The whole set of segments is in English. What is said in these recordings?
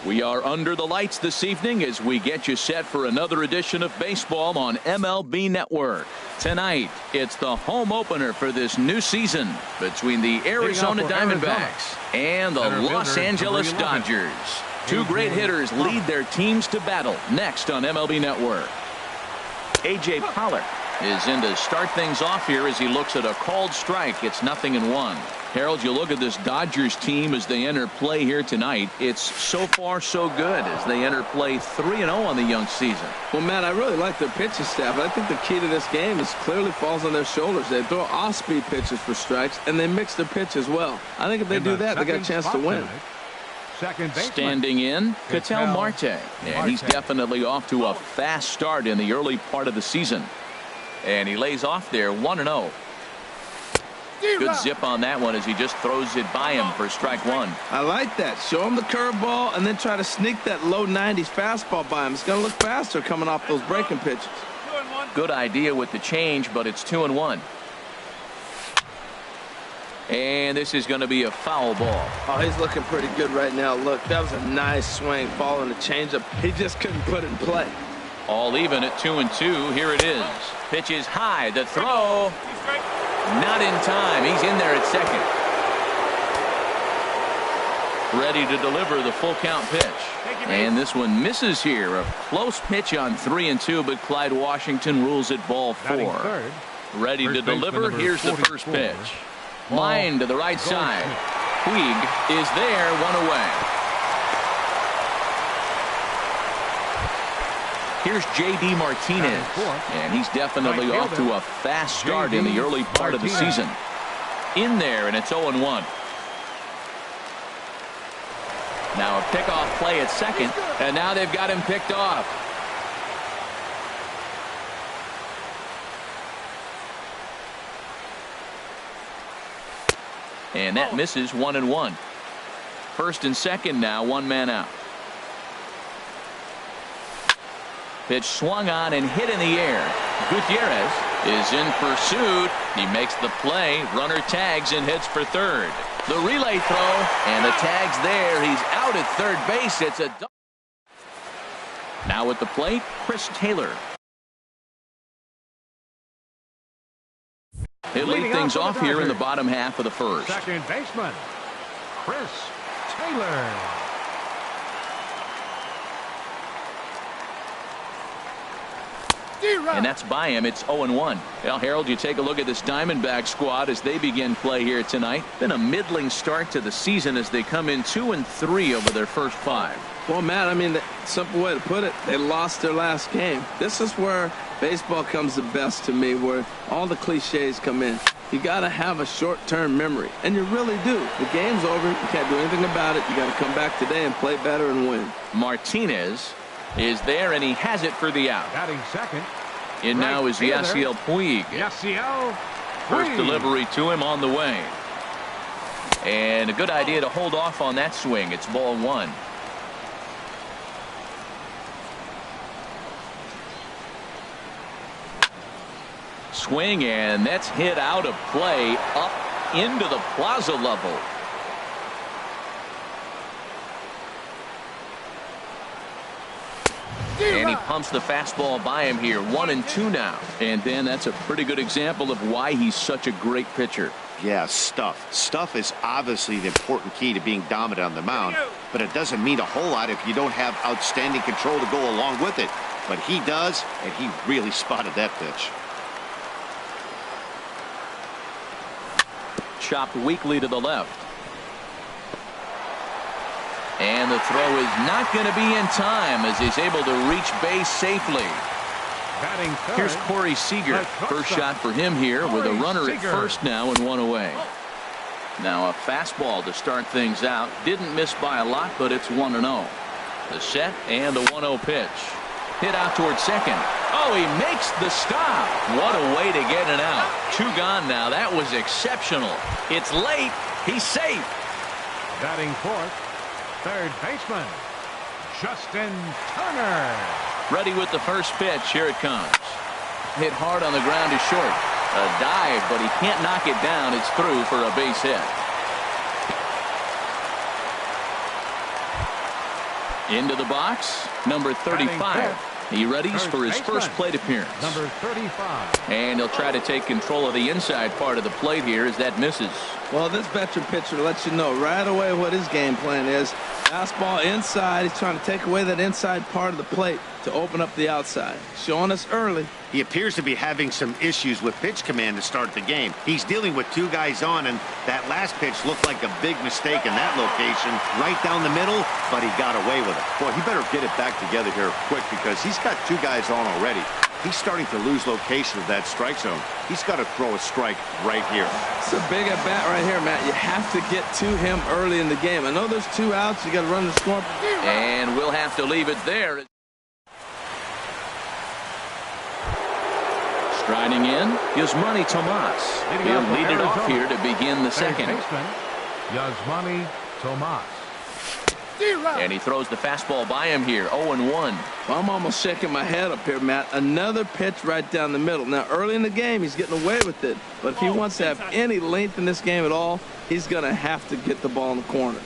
We are under the lights this evening as we get you set for another edition of baseball on MLB Network. Tonight, it's the home opener for this new season between the Arizona Diamondbacks and the Los Angeles Dodgers. Two great hitters lead their teams to battle next on MLB Network. A.J. Pollock is in to start things off here as he looks at a called strike. It's 0-1. Harold, you look at this Dodgers team as they enter play here tonight. It's so far so good as they enter play 3-0 on the young season. Well, Matt, I really like their pitching staff. I think the key to this game is clearly falls on their shoulders. They throw off-speed pitches for strikes, and they mix their pitch as well. I think if they do that, they got a chance to win. Standing in, Ketel Marte. And he's definitely off to a fast start in the early part of the season. And he lays off there 1-0. Good zip on that one as he just throws it by him for strike one. I like that. Show him the curveball and then try to sneak that low 90s fastball by him. It's going to look faster coming off those breaking pitches. Good idea with the change, but it's 2-1. And this is going to be a foul ball. Oh, he's looking pretty good right now. Look, that was a nice swing, following the changeup. He just couldn't put it in play. All even at 2-2. Here it is. Pitch is high. The throw. Not in time. He's in there at second. Ready to deliver the full count pitch. And this one misses here. A close pitch on 3-2, but Clyde Washington rules it ball 4. Ready to deliver. Here's the first pitch. Line to the right side. Puig is there, one away. Here's J.D. Martinez, and he's definitely off to a fast start in the early part of the season. In there, and it's 0-1. Now a pickoff play at second, and now they've got him picked off. And that misses 1-1. First and second now, one man out. Pitch swung on and hit in the air. Gutierrez is in pursuit. He makes the play. Runner tags and heads for third. The relay throw, and the tag's there. He's out at third base. It's a double. Now at the plate, Chris Taylor. He'll lead things off here in the bottom half of the first. Second baseman, Chris Taylor. And that's by him. It's 0-1. Well, Harold, you take a look at this Diamondback squad as they begin play here tonight. Been a middling start to the season as they come in 2-3 over their first 5. Well, Matt, I mean, the simple way to put it, they lost their last game. This is where baseball comes the best to me, where all the cliches come in. You got to have a short-term memory, and you really do. The game's over. You can't do anything about it. You got to come back today and play better and win. Martinez is there, and he has it for the out. Batting second. In now is Yasiel Puig. First delivery to him on the way. And a good idea to hold off on that swing. It's ball 1. Swing, and that's hit out of play up into the plaza level. And he pumps the fastball by him here. 1-2 now. And then that's a pretty good example of why he's such a great pitcher. Yeah, stuff. Stuff is obviously the important key to being dominant on the mound, but it doesn't mean a whole lot if you don't have outstanding control to go along with it. But he does, and he really spotted that pitch. Chopped weakly to the left. And the throw is not going to be in time as he's able to reach base safely. Batting third. Here's Corey Seager. First shot for him here with a runner at first now and one away. Now a fastball to start things out. Didn't miss by a lot, but it's 1-0. The set and the 1-0 pitch. Hit out towards second. Oh, he makes the stop. What a way to get it out. Two gone now. That was exceptional. It's late. He's safe. Batting fourth, third baseman, Justin Turner. Ready with the first pitch. Here it comes. Hit hard on the ground to short. A dive, but he can't knock it down. It's through for a base hit. Into the box, number 35. He readies for his first plate appearance. Number 35. And he'll try to take control of the inside part of the plate here as that misses. Well, this veteran pitcher lets you know right away what his game plan is. Fastball inside. He's trying to take away that inside part of the plate to open up the outside. Showing us early. He appears to be having some issues with pitch command to start the game. He's dealing with two guys on, and that last pitch looked like a big mistake in that location. Right down the middle, but he got away with it. Boy, he better get it back together here quick because he's got two guys on already. He's starting to lose location of that strike zone. He's got to throw a strike right here. It's a big at bat right here, Matt. You have to get to him early in the game. I know there's two outs. You got to run the score. And we'll have to leave it there. Striding in, Yasmani Tomas. He'll lead it off here to begin the second. Yasmani Tomas. And he throws the fastball by him here, 0-1. Well, I'm almost shaking my head up here, Matt. Another pitch right down the middle. Now, early in the game, he's getting away with it. But if he wants to have any length in this game at all, he's going to have to get the ball in the corners.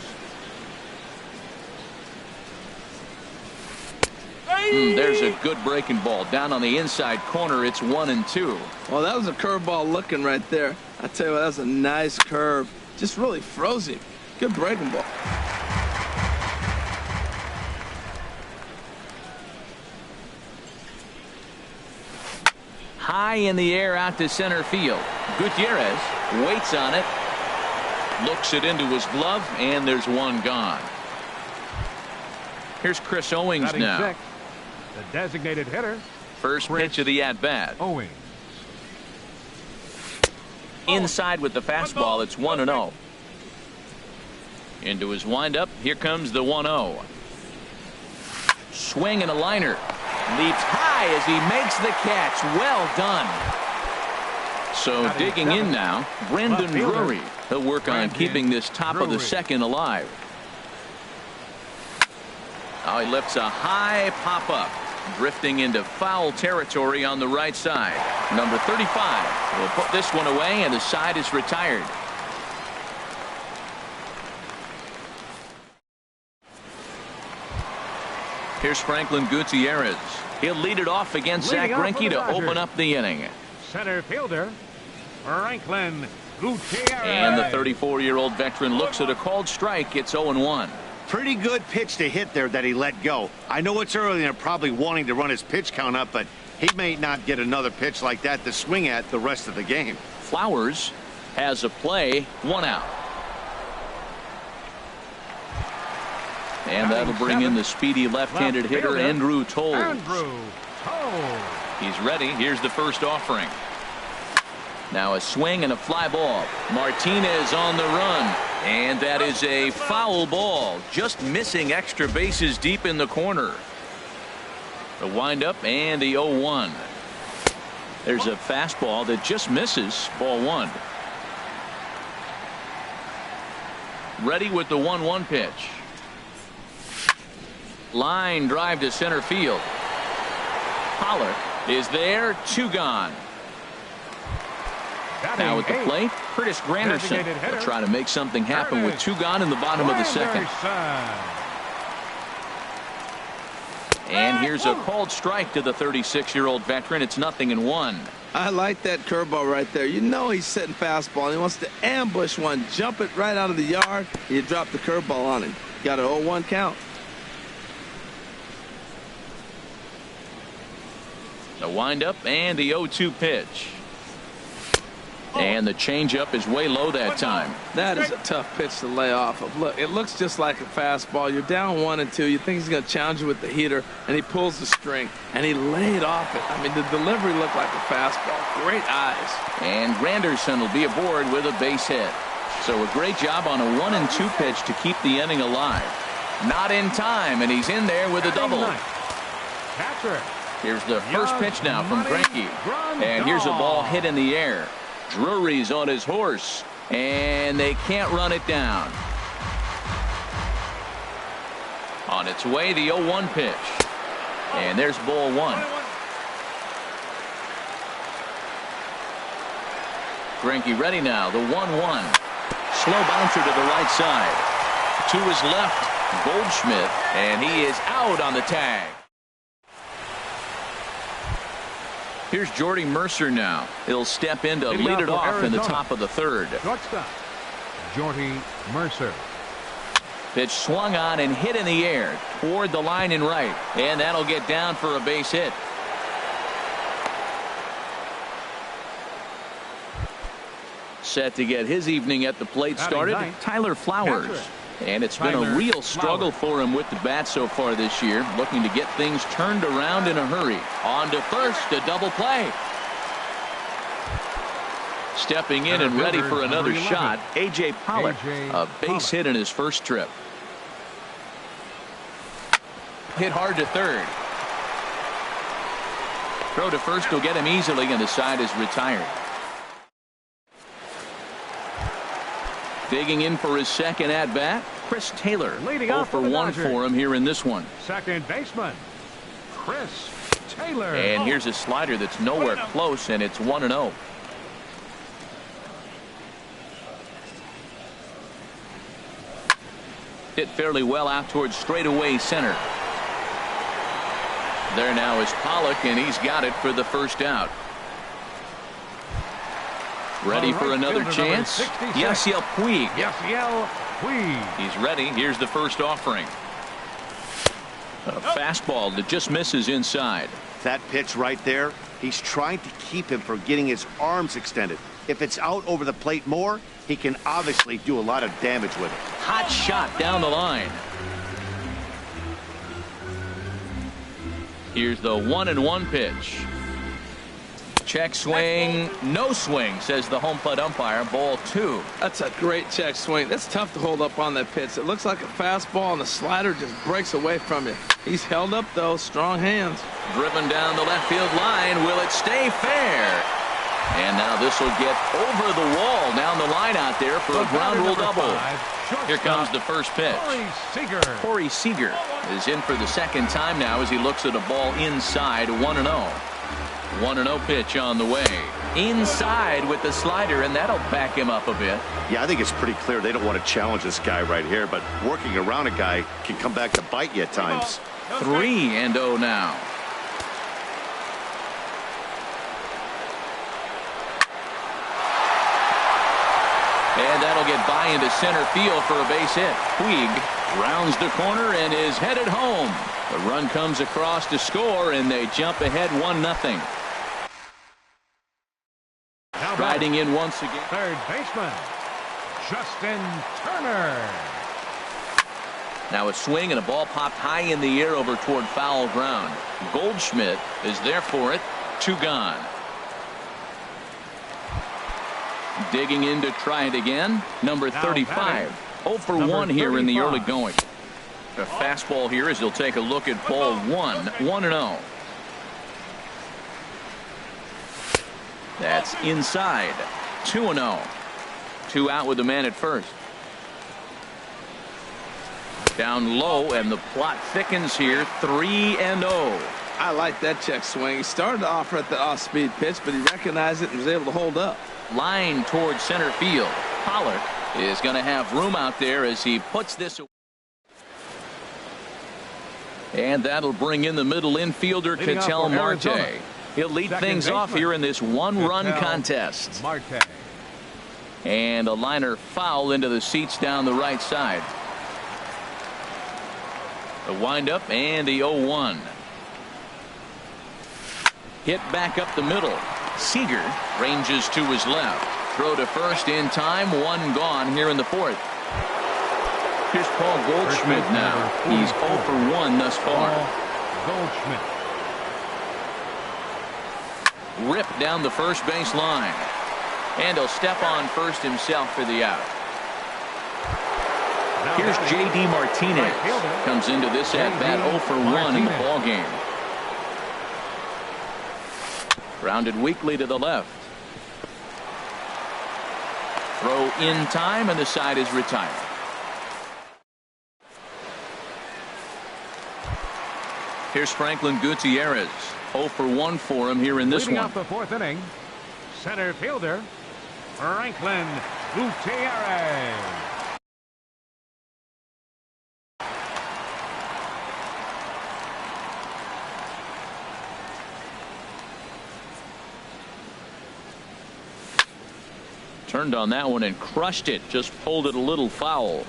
There's a good breaking ball. Down on the inside corner, it's 1-2. Well, that was a curveball looking right there. I tell you what, that was a nice curve. Just really froze him. Good breaking ball. High in the air out to center field. Gutierrez waits on it. Looks it into his glove, and there's one gone. Here's Chris Owings Batting now. sixth, the designated hitter. First pitch of the at-bat. Owings. Inside with the fastball, it's 1-0. Into his windup, here comes the 1-0. Swing and a liner. Leaps high as he makes the catch. Well done. So digging in now, Brendan Drury. He'll work on keeping this top of the second alive. Oh, he lifts a high pop-up. Drifting into foul territory on the right side. Number 35 will put this one away, and the side is retired. Here's Franklin Gutierrez. He'll lead it off against Zach Greinke to open up the inning. Center fielder, Franklin Gutierrez. And the 34-year-old veteran looks at a called strike. It's 0-1. Pretty good pitch to hit there that he let go. I know it's early and they're probably wanting to run his pitch count up, but he may not get another pitch like that to swing at the rest of the game. Flowers has a play, one out. And that'll bring in the speedy left-handed hitter, Andrew Toles. He's ready. Here's the first offering. Now a swing and a fly ball. Martinez on the run. And that is a foul ball. Just missing extra bases deep in the corner. The windup and the 0-1. There's a fastball that just misses. Ball one. Ready with the 1-1 pitch. Line drive to center field. Pollock is there. Two gone. Now at the plate, Curtis Granderson will try to make something happen with two gone in the bottom of the second. And here's a called strike to the 36-year-old veteran. It's 0-1. I like that curveball right there. You know he's setting fastball, and he wants to ambush one, jump it right out of the yard. You drop the curveball on him. Got an 0-1 count. The windup and the 0-2 pitch. And the changeup is way low that time. That is a tough pitch to lay off of. Look, it looks just like a fastball. You're down 1-2. You think he's going to challenge you with the heater, and he pulls the string, and he laid off it. I mean, the delivery looked like a fastball. Great eyes. And Granderson will be aboard with a base hit. So a great job on a 1-2 pitch to keep the inning alive. Not in time, and he's in there with a double. Catcher. Here's the first pitch now from Greinke. And here's a ball hit in the air. Drury's on his horse, and they can't run it down. On its way, the 0-1 pitch. And there's ball one. Greinke ready now, the 1-1. Slow bouncer to the right side. To his left, Goldschmidt, and he is out on the tag. Here's Jordy Mercer now. He'll step in to lead it off in the top of the third. Shortstop, Jordy Mercer. Pitch swung on and hit in the air toward the line and right. And that'll get down for a base hit. Set to get his evening at the plate started, Tyler Flowers. And it's been a real struggle for him with the bat so far this year, looking to get things turned around in a hurry. On to first, a double play. Stepping in and ready for another shot, A.J. Pollock, a base hit in his first trip. Hit hard to third. Throw to first will get him easily, and the side is retired. Digging in for his second at-bat, Chris Taylor. 0 for 1 for him here in this one. Second baseman, Chris Taylor. And here's a slider that's nowhere close, and it's 1-0. Hit fairly well out towards straightaway center. There now is Pollock, and he's got it for the first out. Ready for another chance? Yasiel Puig. He's ready. Here's the first offering. A fastball that just misses inside. That pitch right there, he's trying to keep him from getting his arms extended. If it's out over the plate more, he can obviously do a lot of damage with it. Hot shot down the line. Here's the 1-1 pitch. Check swing, no swing, says the home plate umpire. Ball 2. That's a great check swing. That's tough to hold up on that pitch. It looks like a fastball, and the slider just breaks away from you. He's held up, though. Strong hands. Driven down the left field line. Will it stay fair? And now this will get over the wall down the line out there for a ground rule double. Here comes the first pitch. Corey Seager is in for the second time now as he looks at a ball inside. 1-0. 1-0 pitch on the way. Inside with the slider, and that'll back him up a bit. Yeah, I think it's pretty clear they don't want to challenge this guy right here, but working around a guy can come back to bite you at times. 3-0 now. And that'll get by into center field for a base hit. Puig rounds the corner and is headed home. The run comes across to score, and they jump ahead 1-0. Riding in once again. Third baseman, Justin Turner. Now a swing and a ball popped high in the air over toward foul ground. Goldschmidt is there for it. 2 gone. Digging in to try it again. Number 35. 0 for 1 here in the early going. A fastball here as he'll take a look at ball 1. 1-0. That's inside. 2-0. 2 out with the man at first. Down low, and the plot thickens here. 3-0. I like that check swing. He started to offer at the off-speed pitch, but he recognized it and was able to hold up. Line towards center field. Pollard is going to have room out there as he puts this away. And that'll bring in the middle infielder, Ketel Marte. He'll lead things off here in this one-run contest. And a liner foul into the seats down the right side. The windup and the 0-1. Hit back up the middle. Seager ranges to his left. throw to first in time. One gone here in the fourth. Here's Paul Goldschmidt now. He's 0 for 1 thus far. Goldschmidt. Ripped down the first base line. And he'll step on first himself for the out. Here's J.D. Martinez. Comes into this at-bat 0 for 1 in the ballgame. Grounded weakly to the left. Throw in time, and the side is retired. Here's Franklin Gutierrez. 0 for 1 for him here in this Leading one. off the fourth inning, center fielder Franklin Gutierrez. Turned on that one and crushed it. Just pulled it a little foul.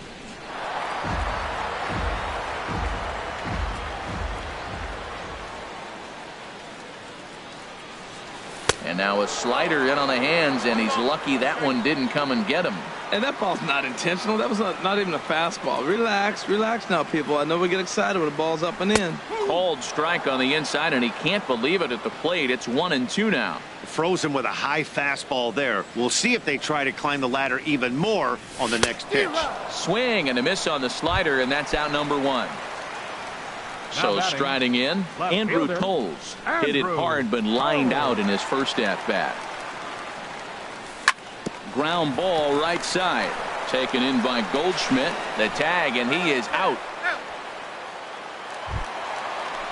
And now a slider in on the hands, and he's lucky that one didn't come and get him. And that ball's not intentional. That was not even a fastball. Relax, relax now, people. I know we get excited when the ball's up and in. Called strike on the inside, and he can't believe it at the plate. It's 1-2 now. Frozen with a high fastball there. We'll see if they try to climb the ladder even more on the next pitch. Swing and a miss on the slider, and that's out number 1. So striding in, Andrew Toles hit it hard but lined out in his first at-bat. Ground ball right side. Taken in by Goldschmidt. The tag, and he is out.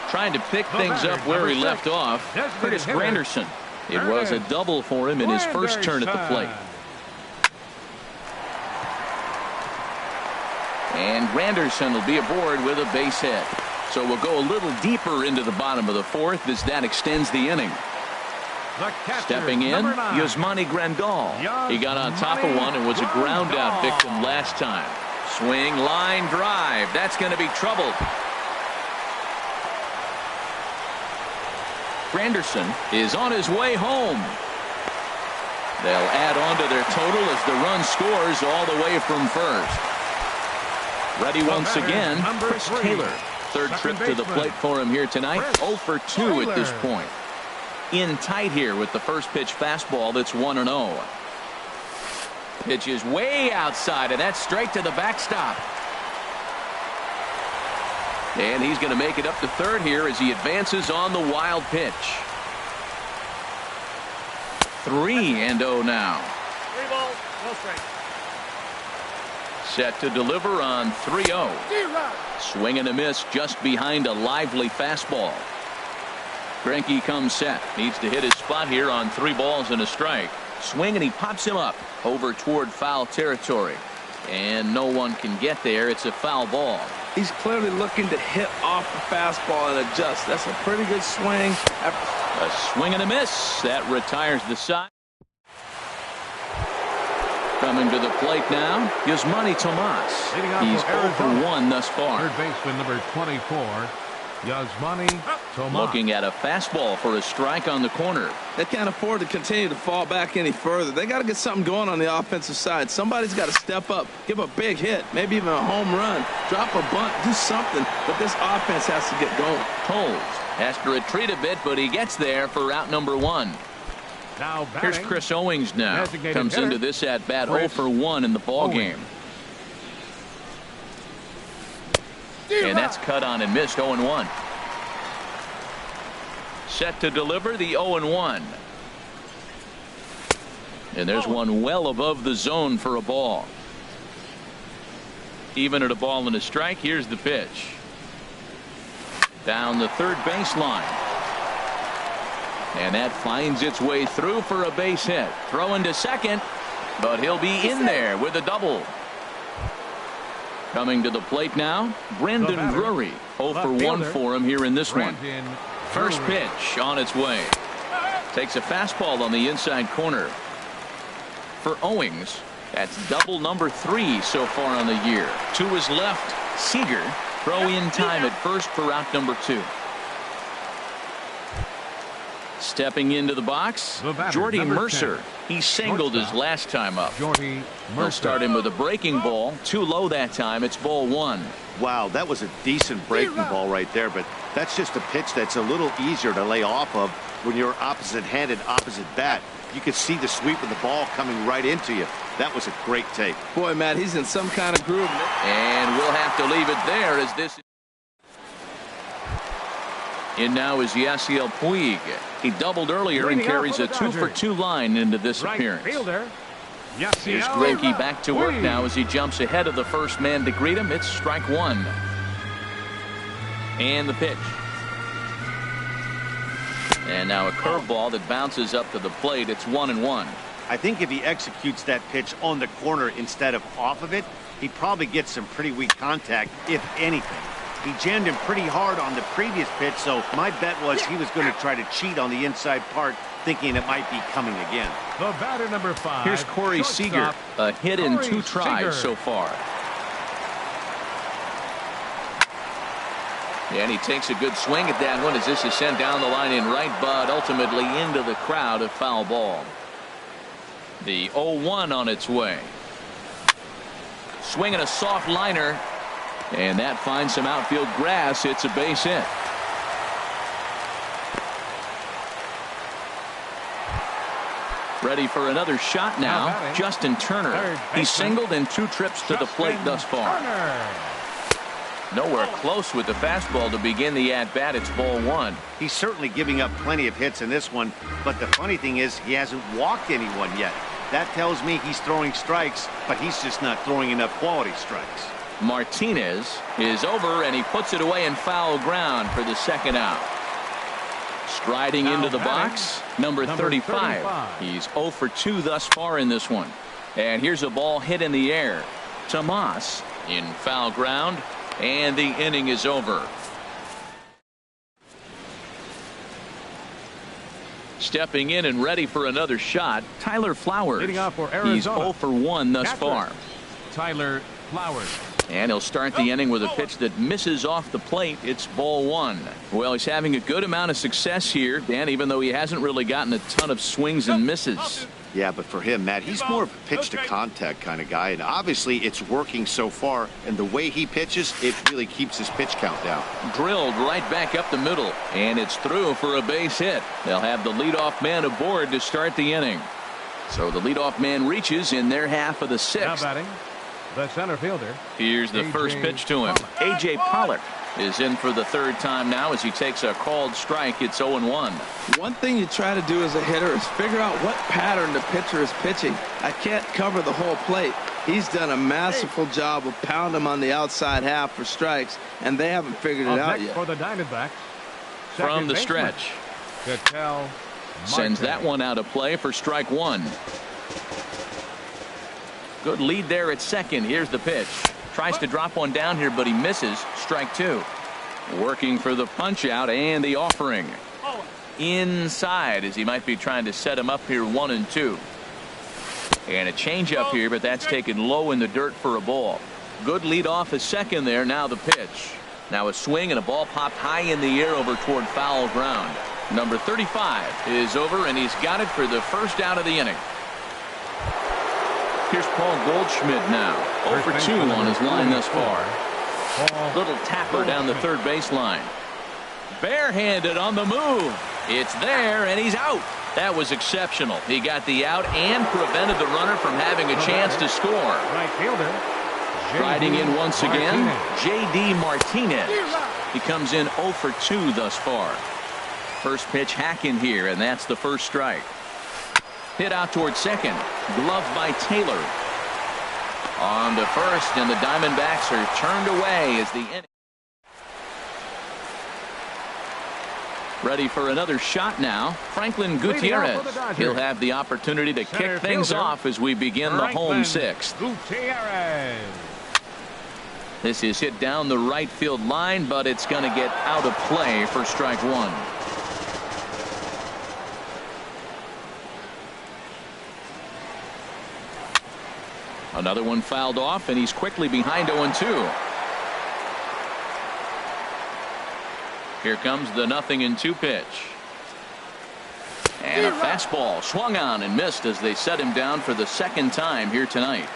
Trying to pick things up where he left off. Curtis Granderson. It was a double for him in his first turn at the plate. And Granderson will be aboard with a base hit. So we'll go a little deeper into the bottom of the fourth as that extends the inning. Stepping in, Yasmani Grandal. He got on top of one and was a ground out victim last time. Swing, line drive. That's going to be troubled. Granderson is on his way home. They'll add on to their total as the run scores all the way from first. Ready once again, Chris Taylor. Third trip to the plate for him here tonight. 0 for 2 at this point. In tight here with the first pitch fastball that's 1-0. Pitch is way outside, and that's straight to the backstop. And he's going to make it up to third here as he advances on the wild pitch. 3-0 now. 3 balls, no strike. Set to deliver on 3-0. Swing and a miss just behind a lively fastball. Greinke comes set. Needs to hit his spot here on 3 balls and a strike. Swing, and he pops him up over toward foul territory. And no one can get there. It's a foul ball. He's clearly looking to hit off the fastball and adjust. That's a pretty good swing. A swing and a miss. That retires the side. Coming to the plate now, Yasmani Tomas. He's 0 for 1 thus far. Third baseman number 24, Yasmani Tomas. Looking at a fastball for a strike on the corner. They can't afford to continue to fall back any further. They got to get something going on the offensive side. Somebody's got to step up, give a big hit, maybe even a home run, drop a bunt, do something. But this offense has to get going. Toles has to retreat a bit, but he gets there for out number 1. Now here's Chris Owings now. Comes hitter, into this at bat 0 for 1 in the ball game. And that's cut on and missed. 0-1. Set to deliver the 0-1. And there's one well above the zone for a ball. Even at a ball and a strike. Here's the pitch. Down the third baseline. And that finds its way through for a base hit. Throwing to second, but he'll be in there with a double. Coming to the plate now, Brandon Drury. 0 for 1 for him here in this one. First pitch on its way. Takes a fastball on the inside corner. For Owings, that's double number 3 so far on the year. To his left, Seager. Throw in time at first for out number 2. Stepping into the box, The batter, Jordy number Mercer. 10. He singled his Shortstop. last time up. Jordy He'll Mercer. start him with a breaking ball. Too low that time. It's ball one. Wow, that was a decent breaking ball right there, but that's just a pitch that's a little easier to lay off of when you're opposite-handed, opposite bat. You could see the sweep of the ball coming right into you. That was a great take. Boy, Matt, he's in some kind of groove. And we'll have to leave it there as this. In now is Yasiel Puig. He doubled earlier and Leading off carries for a the 2-for-2 line into this Right appearance. fielder. Here's Yasiel Greinke back to work Puig. now as he jumps ahead of the first man to greet him. It's strike one. And the pitch. And now a curveball that bounces up to the plate. It's 1-1. I think if he executes that pitch on the corner instead of off of it, he probably gets some pretty weak contact, if anything. He jammed him pretty hard on the previous pitch, so my bet was he was going to try to cheat on the inside part, thinking it might be coming again. The batter, number 5. Here's Corey Seager. shortstop, A hit in Corey 2 tries Seager. so far. And he takes a good swing at that one as this is sent down the line in right, but ultimately into the crowd, a foul ball. The 0-1 on its way. Swinging a soft liner. And that finds some outfield grass. It's a base hit. Ready for another shot now. Justin Turner. He singled in 2 trips to the plate thus far. Nowhere close with the fastball to begin the at-bat. It's ball one. He's certainly giving up plenty of hits in this one, but the funny thing is he hasn't walked anyone yet. That tells me he's throwing strikes, but he's just not throwing enough quality strikes. Martinez is over, and he puts it away in foul ground for the second out. Striding into the box, number 35. He's 0 for 2 thus far in this one. And here's a ball hit in the air. Tomas in foul ground, and the inning is over. Stepping in and ready for another shot, Tyler Flowers. Leading off for He's Arizona. 0 for 1 thus Catcher. far. Tyler Flowers. And he'll start the inning with a pitch that misses off the plate. It's ball one. Well, he's having a good amount of success here, Dan, even though he hasn't really gotten a ton of swings and misses. Yeah, but for him, Matt, he's more of a pitch-to-contact kind of guy, and obviously it's working so far, and the way he pitches, it really keeps his pitch count down. Drilled right back up the middle, and it's through for a base hit. They'll have the leadoff man aboard to start the inning. So the leadoff man reaches in their half of the Now sixth. batting, the center fielder. Here's the first pitch to him. A.J. Pollock is in for the third time now as he takes a called strike. It's 0-1. One thing you try to do as a hitter is figure out what pattern the pitcher is pitching. I can't cover the whole plate. He's done a masterful job of pounding him on the outside half for strikes, and they haven't figured it Up out next yet. for the Diamondbacks. From Second the baseman, stretch. Ketel Sends Marte. that one out of play for strike one. Good lead there at second. Here's the pitch. Tries to drop one down here, but he misses. Strike two. Working for the punch out and the offering. Inside as he might be trying to set him up here 1-2. And a changeup here, but that's taken low in the dirt for a ball. Good lead off a second there. Now the pitch. Now a swing and a ball popped high in the air over toward foul ground. Number 35 is over, and he's got it for the first out of the inning. Here's Paul Goldschmidt now. 0 for 2 on his line thus far. Little tapper down the third baseline. Barehanded on the move. It's there, and he's out. That was exceptional. He got the out and prevented the runner from having a chance to score. Right fielder. Riding in once again, Martinez. J.D. Martinez. He comes in 0 for 2 thus far. First pitch hacking here, and that's the first strike. Hit out towards second. Gloved by Taylor. On to first, and the Diamondbacks are turned away as the inning. Ready for another shot now. Franklin Gutierrez. He'll have the opportunity to kick things off as we begin the home sixth. Gutierrez. This is hit down the right field line, but it's going to get out of play for strike one. Another one fouled off, and he's quickly behind 0-2. Here comes the 0-2 pitch. And a fastball swung on and missed as they set him down for the second time here tonight.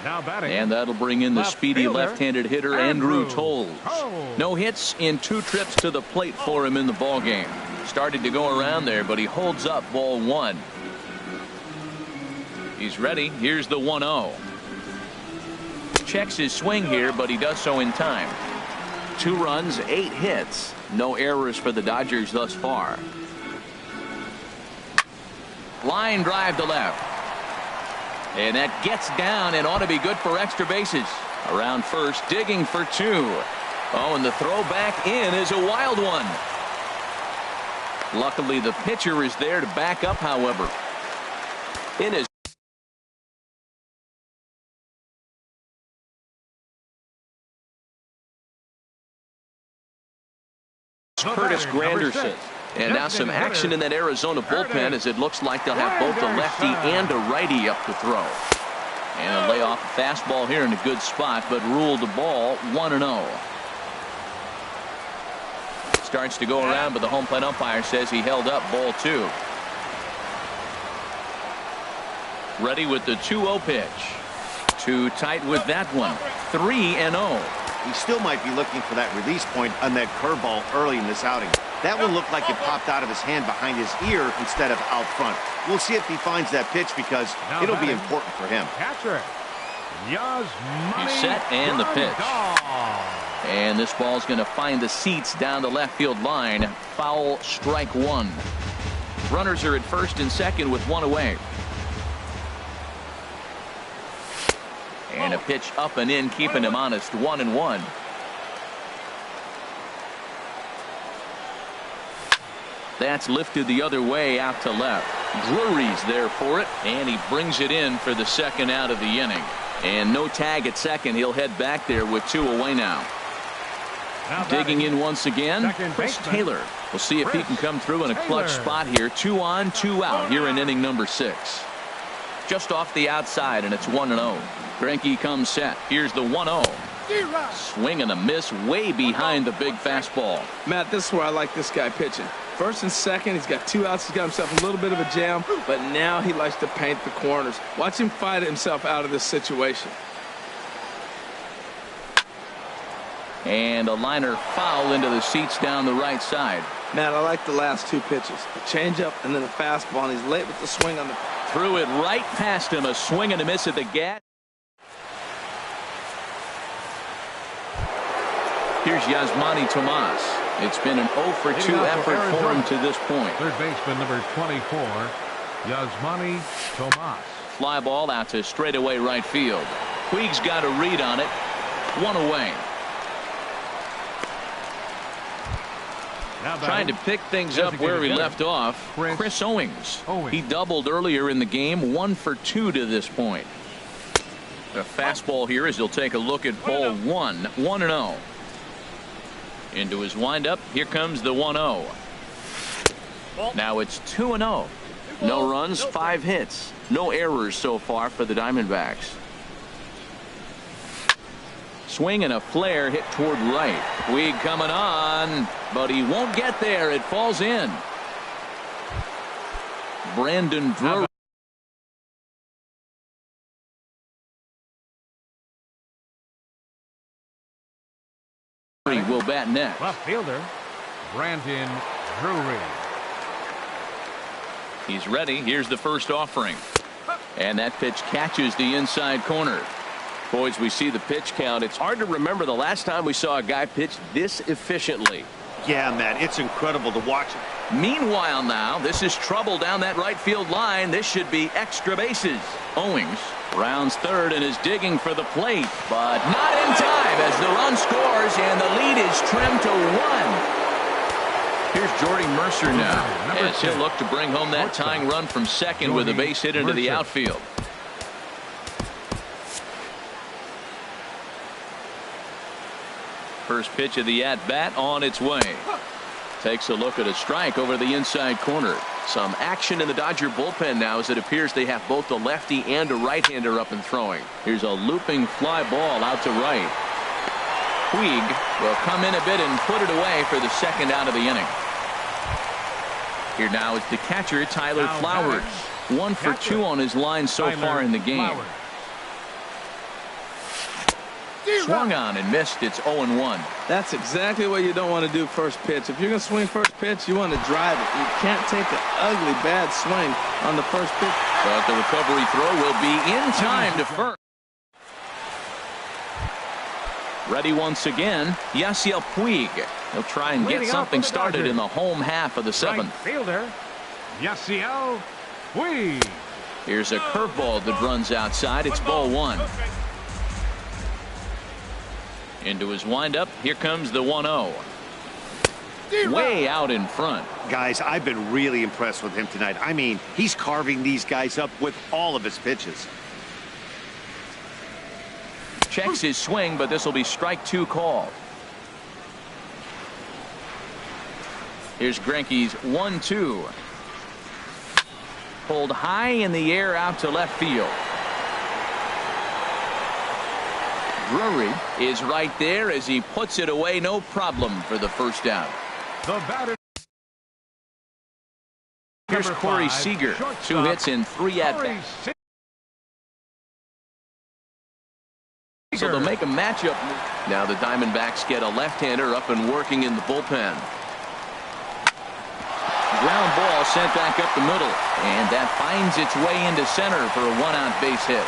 Now batting. And that'll bring in the speedy left-handed hitter Andrew Toles. No hits in 2 trips to the plate for him in the ballgame. Started to go around there, but he holds up ball 1. He's ready. Here's the 1-0. Checks his swing here, but he does so in time. 2 runs, 8 hits. No errors for the Dodgers thus far. Line drive to left. And that gets down and ought to be good for extra bases. Around first, digging for 2. Oh, and the throw back in is a wild one. Luckily, the pitcher is there to back up, however. In his Curtis Granderson. And now some action in that Arizona bullpen as it looks like they'll have both a lefty and a righty up to throw. And a layoff fastball here in a good spot, but ruled the ball 1-0. Starts to go around, but the home plate umpire says he held up ball 2. Ready with the 2-0 pitch. Too tight with that one. 3-0. He still might be looking for that release point on that curveball early in this outing. That one looked like it popped out of his hand behind his ear instead of out front. We'll see if he finds that pitch because it'll be important for him. Catcher. He's set and the pitch. And this ball's going to find the seats down the left field line. Foul, strike 1. Runners are at first and second with 1 away. And a pitch up and in, keeping him honest. 1-1. That's lifted the other way out to left. Drury's there for it, and he brings it in for the second out of the inning. And no tag at second. He'll head back there with 2 away now. Digging in once again, Chris Taylor. We'll see if he can come through in a clutch spot here. 2 on, 2 out here in inning number 6. Just off the outside, and it's 1-0. Greinke comes set. Here's the 1-0. Swing and a miss way behind the big fastball. Matt, this is where I like this guy pitching. First and second, he's got 2 outs. He's got himself a little bit of a jam, but now he likes to paint the corners. Watch him fight himself out of this situation. And a liner foul into the seats down the right side. Matt, I like the last 2 pitches. A changeup and then a fastball, and he's late with the swing on the... Threw it right past him. A swing and a miss at the gas. Here's Yasmani Tomas. It's been an 0-for-2 effort for him to this point. Third baseman number 24, Yasmani Tomas. Fly ball out to straightaway right field. Puig's got a read on it. 1 away. Trying to pick things up where he left off. Chris Owings. He doubled earlier in the game. 1 for 2 to this point. A fastball here as he'll take a look at ball 1. 1-0. Into his windup. Here comes the 1-0. Now it's 2-0. No runs, 5 hits. No errors so far for the Diamondbacks. Swing and a flare hit toward right. Puig coming on, but he won't get there. It falls in. Brandon Drury will bat next. Left fielder, Brandon Drury. He's ready. Here's the first offering. And that pitch catches the inside corner. Boys, we see the pitch count. It's hard to remember the last time we saw a guy pitch this efficiently. Yeah, man, it's incredible to watch it. Meanwhile now, this is trouble down that right field line. This should be extra bases. Owings rounds third and is digging for the plate, but not in time as the run scores and the lead is trimmed to 1. Here's Jordy Mercer now as he'll look to bring home that tying run from second with a base hit into the outfield. First pitch of the at-bat on its way. Takes a look at a strike over the inside corner. Some action in the Dodger bullpen now as it appears they have both a lefty and a right-hander up and throwing. Here's a looping fly ball out to right. Puig will come in a bit and put it away for the second out of the inning. Here now is the catcher, Tyler Flowers. 1 for 2 on his line so far in the game. Swung on and missed. It's 0-1. That's exactly what you don't want to do first pitch. If you're going to swing first pitch, you want to drive it. You can't take an ugly, bad swing on the first pitch. But the recovery throw will be in time to first. Ready once again, Yasiel Puig. He'll try and get something started in the home half of the 7th. Right fielder, Yasiel Puig. Here's a curveball that runs outside. It's ball 1. Into his windup. Here comes the 1-0. Way out in front. Guys, I've been really impressed with him tonight. I mean, he's carving these guys up with all of his pitches. Checks his swing, but this will be strike 2 called. Here's Greinke's 1-2. Pulled high in the air out to left field. Drury is right there as he puts it away. No problem for the first out. The batter. Here's Corey Seager. 2 hits in 3 at-bats. So they'll make a matchup. Now the Diamondbacks get a left-hander up and working in the bullpen. Ground ball sent back up the middle. And that finds its way into center for a 1-out base hit.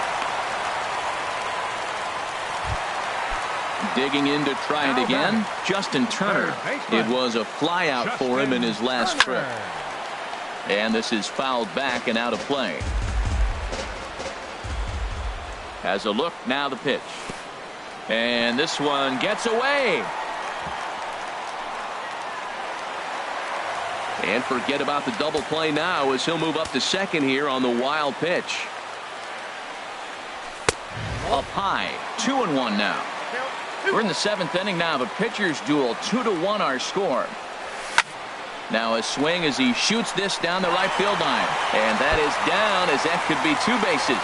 Digging in to try it again, Justin Turner. It was a fly out for him in his last trip. And this is fouled back and out of play. Has a look, now the pitch. And this one gets away. And forget about the double play now as he'll move up to second here on the wild pitch. Up high, 2-1 now. We're in the 7th inning now. The pitcher's duel, 2-1 our score. Now a swing as he shoots this down the right field line. And that is down as that could be 2 bases.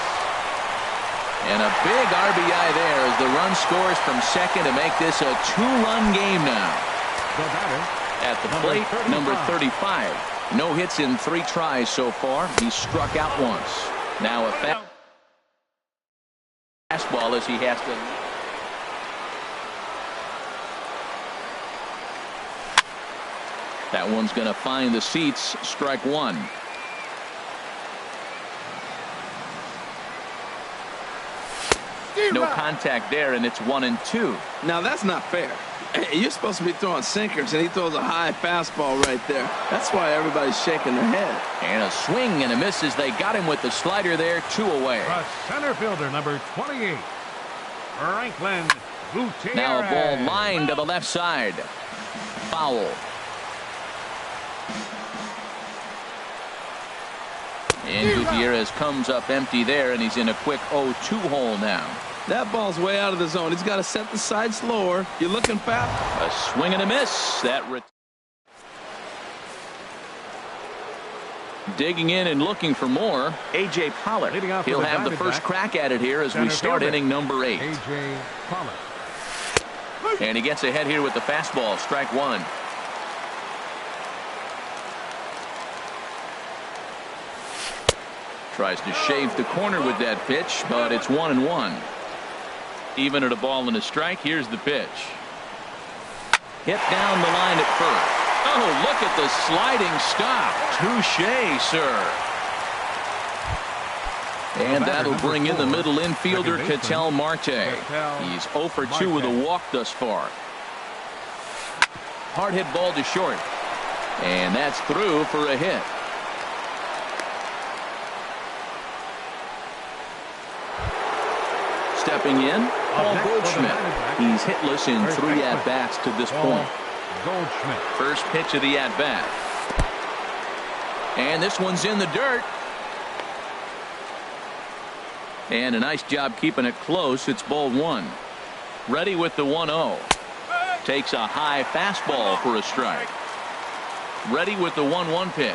And a big RBI there as the run scores from second to make this a 2-run game now. At the plate, number 35. No hits in 3 tries so far. He's struck out once. Now a fastball as he has to. That one's going to find the seats. Strike 1. No contact there, and it's 1-2. Now that's not fair. You're supposed to be throwing sinkers, and he throws a high fastball right there. That's why everybody's shaking their head. And a swing and a miss as they got him with the slider there. 2 away. The center fielder, number 28, Franklin Gutierrez. Now a ball lined to the left side. Foul. And Gutierrez comes up empty there, and he's in a quick 0-2 hole now. That ball's way out of the zone. He's got to set the side slower. You're looking fast. A swing and a miss. That digging in and looking for more. A.J. Pollock. He'll have the first crack at it here as we start inning number 8. A.J. Pollock. And he gets ahead here with the fastball. Strike 1. Tries to shave the corner with that pitch, but it's 1-1. Even at a ball and a strike. Here's the pitch. Hit down the line at first. Oh, look at the sliding stop. Touche, sir. And that'll bring in the middle infielder, Ketel Marte. He's 0 for 2 with a walk thus far. Hard hit ball to short. And that's through for a hit. Stepping in, Paul Goldschmidt. He's hitless in 3 at-bats to this point. Goldschmidt. First pitch of the at-bat. And this one's in the dirt. And a nice job keeping it close. It's ball 1. Ready with the 1-0. Takes a high fastball for a strike. Ready with the 1-1 pitch.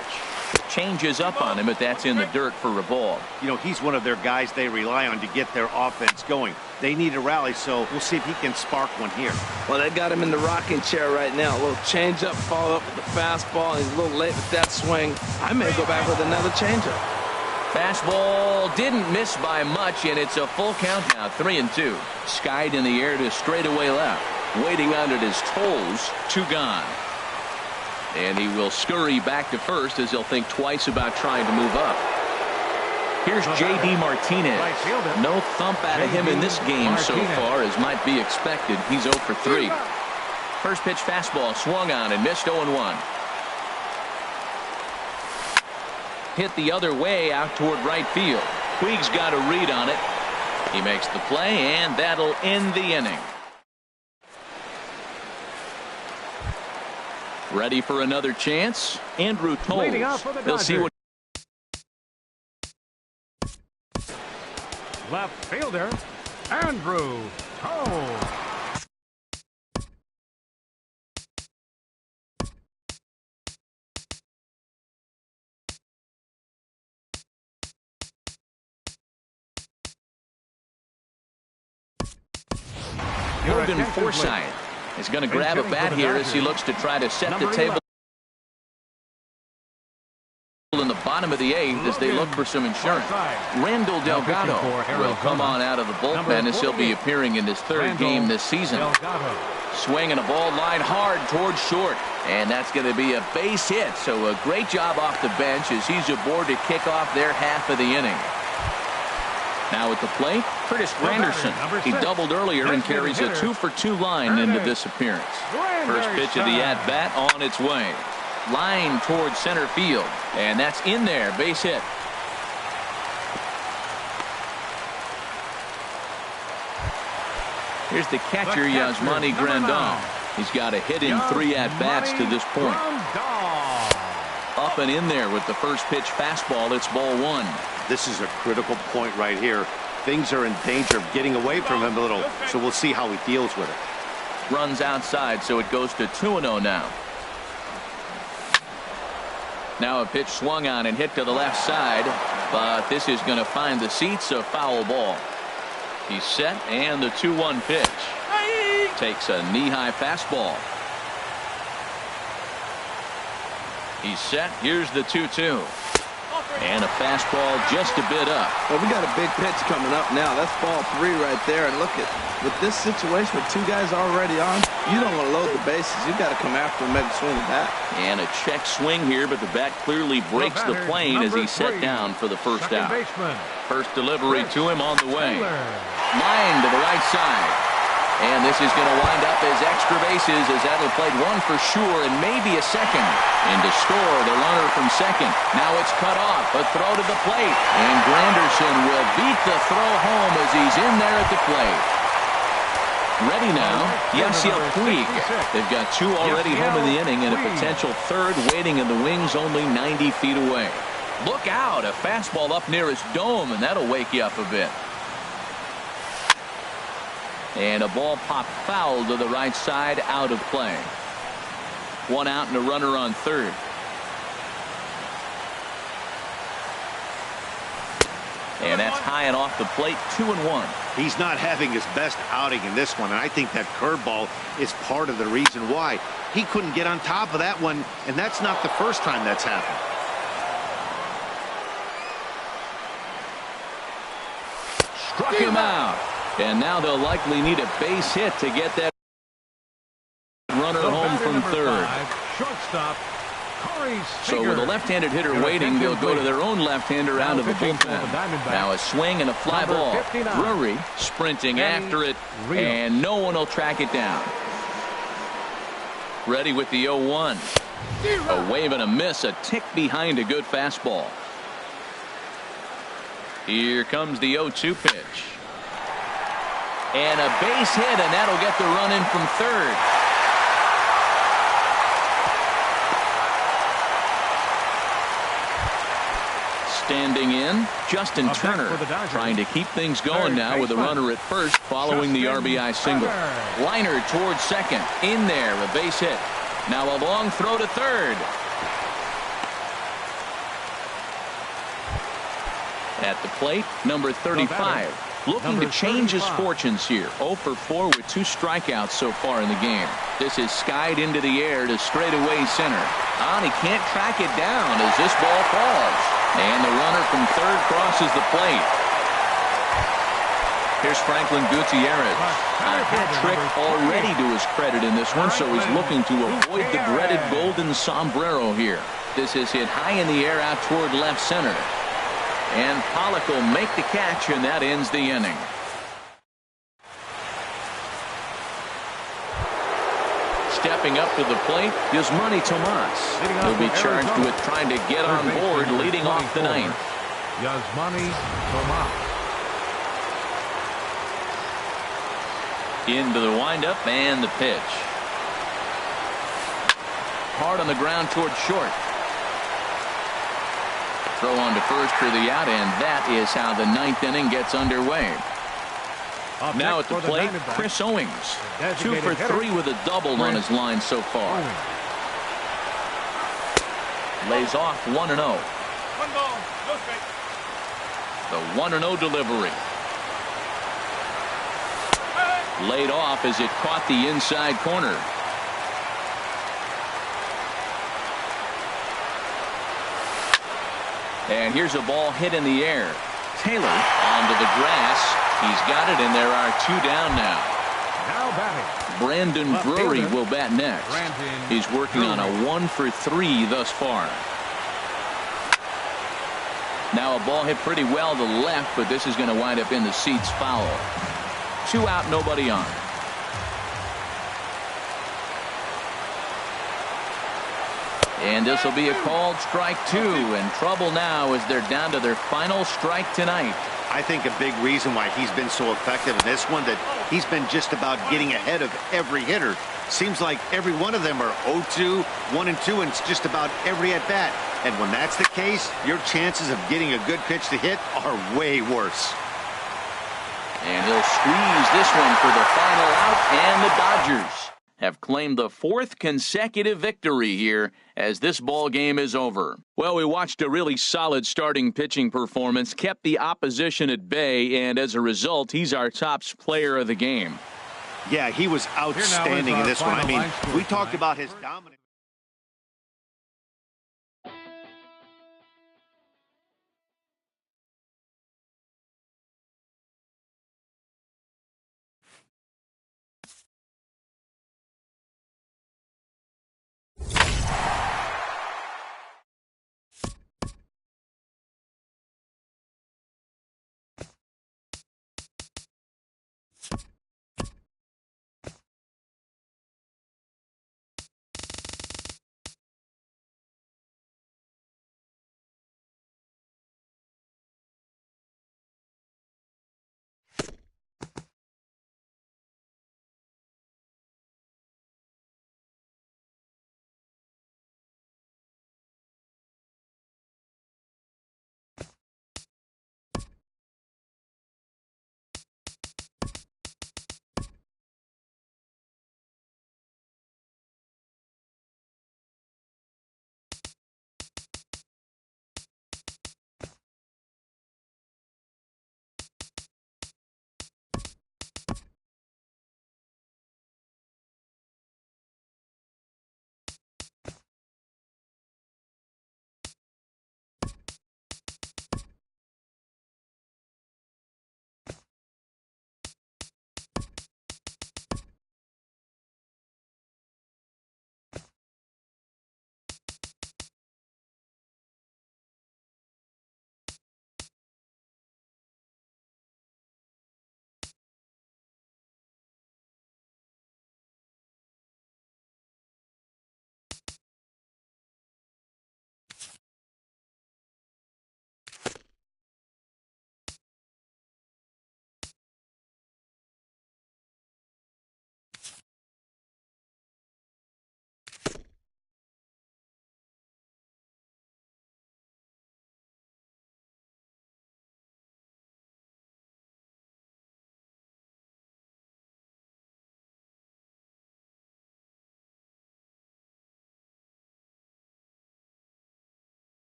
changes up on him, but that's in the dirt for a ball. You know, he's one of their guys they rely on to get their offense going. They need a rally, so we'll see if he can spark one here. Well, they got him in the rocking chair right now. A little changeup, followed up with the fastball. He's a little late with that swing. I may go back with another changeup. Fastball didn't miss by much, and it's a full count now, 3-2. Skied in the air to straightaway left. Waiting on it is Toles, 2 gone. And he will scurry back to first as he'll think twice about trying to move up. Here's J.D. Martinez. No thump out of him in this game so far, as might be expected. He's 0 for 3. First pitch fastball swung on and missed 0-1. Hit the other way out toward right field. Puig's got a read on it. He makes the play, and that'll end the inning. Ready for another chance? Andrew Toles. They'll see what. Left fielder, Andrew Toles. Logan Forsythe is going to grab a bat here as he looks to try to set the table in the bottom of the 8th as they look for some insurance. Randall Delgado will come on out of the bullpen as he'll be appearing in his 3rd game this season. Swinging a ball line hard towards short, and that's going to be a base hit. So a great job off the bench as he's aboard to kick off their half of the inning. Now at the plate, Curtis Granderson. He doubled earlier and carries a 2 for 2 line into this appearance. First pitch of the at-bat on its way. Line towards center field, and that's in there, base hit. Here's the catcher, Yasmani Grandal. He's got a hit in 3 at-bats to this point. Up and in there with the first pitch fastball. It's ball 1. This is a critical point right here. Things are in danger of getting away from him a little, so we'll see how he deals with it. Runs outside, so it goes to 2-0 now. Now a pitch swung on and hit to the left side, but this is going to find the seats, a foul ball. He's set, and the 2-1 pitch. Takes a knee-high fastball. He's set. Here's the 2-2. And a fastball just a bit up. Well, we got a big pitch coming up now. That's ball 3 right there. And look at, with this situation with 2 guys already on, you don't want to load the bases. You got to come after him, maybe swing the bat. And a check swing here, but the bat clearly breaks the plane as he's set down for the first out. First delivery to him on the way. Line to the right side. And this is going to wind up as extra bases as that'll played 1 for sure and maybe a second. And to score the runner from second. Now it's cut off. A throw to the plate. And Granderson will beat the throw home as he's in there at the plate. Ready now, Yasiel Puig. They've got 2 already home in the inning and a potential 3rd waiting in the wings only 90 feet away. Look out, a fastball up near his dome, and that'll wake you up a bit. And a ball popped foul to the right side, out of play. 1 out and a runner on 3rd. And that's high and off the plate, 2-1. He's not having his best outing in this one, and I think that curveball is part of the reason why. He couldn't get on top of that one, and that's not the first time that's happened. Struck him out. And now they'll likely need a base hit to get that runner home from 3rd. Shortstop. So with a left-handed hitter waiting, they'll go to their own left-hander out of the bullpen. Now a swing and a fly ball. Drury sprinting after it, and no one will track it down. Ready with the 0-1. A wave and a miss, a tick behind a good fastball. Here comes the 0-2 pitch. And a base hit, and that'll get the run in from 3rd. Standing in, Justin Turner, trying to keep things going now with a runner at first following the RBI single. Liner towards second, in there, a base hit. Now a long throw to 3rd. At the plate, number 35. Looking to change his fortunes here. 0 for 4 with 2 strikeouts so far in the game. This is skied into the air to straightaway center. And he can't track it down as this ball falls. And the runner from third crosses the plate. Here's Franklin Gutierrez. A hat trick already to his credit in this one, so he's looking to avoid the dreaded golden sombrero here. This is hit high in the air out toward left center. And Pollock will make the catch, and that ends the inning. Stepping up to the plate is Manny Tomas. He'll be charged with trying to get on board leading off the ninth. Yasmani Tomas. Into the windup and the pitch. Hard on the ground towards short. Throw on to first for the out, and that is how the ninth inning gets underway. Now at the plate, Chris Owings. 2 for 3 with a double on his line so far. Lays off 1-0. 1 ball, no strike. The 1-0 delivery. Laid off as it caught the inside corner. And here's a ball hit in the air. Taylor onto the grass. He's got it, and there are 2 down now. Now batting, Brandon Drury will bat next. He's working on a 1 for 3 thus far. Now a ball hit pretty well to left, but this is going to wind up in the seats foul. 2 out, nobody on. And this will be a called strike 2, and trouble now as they're down to their final strike tonight. I think a big reason why he's been so effective in this one, that he's been just about getting ahead of every hitter. Seems like every one of them are 0-2, 1-2, and it's just about every at-bat. And when that's the case, your chances of getting a good pitch to hit are way worse. And he'll squeeze this one for the final out, and the Dodgers have claimed the 4th consecutive victory here as this ball game is over. Well, we watched a really solid starting pitching performance, kept the opposition at bay, and as a result, he's our top player of the game. Yeah, he was outstanding in this one. I mean, we talked about his dominance.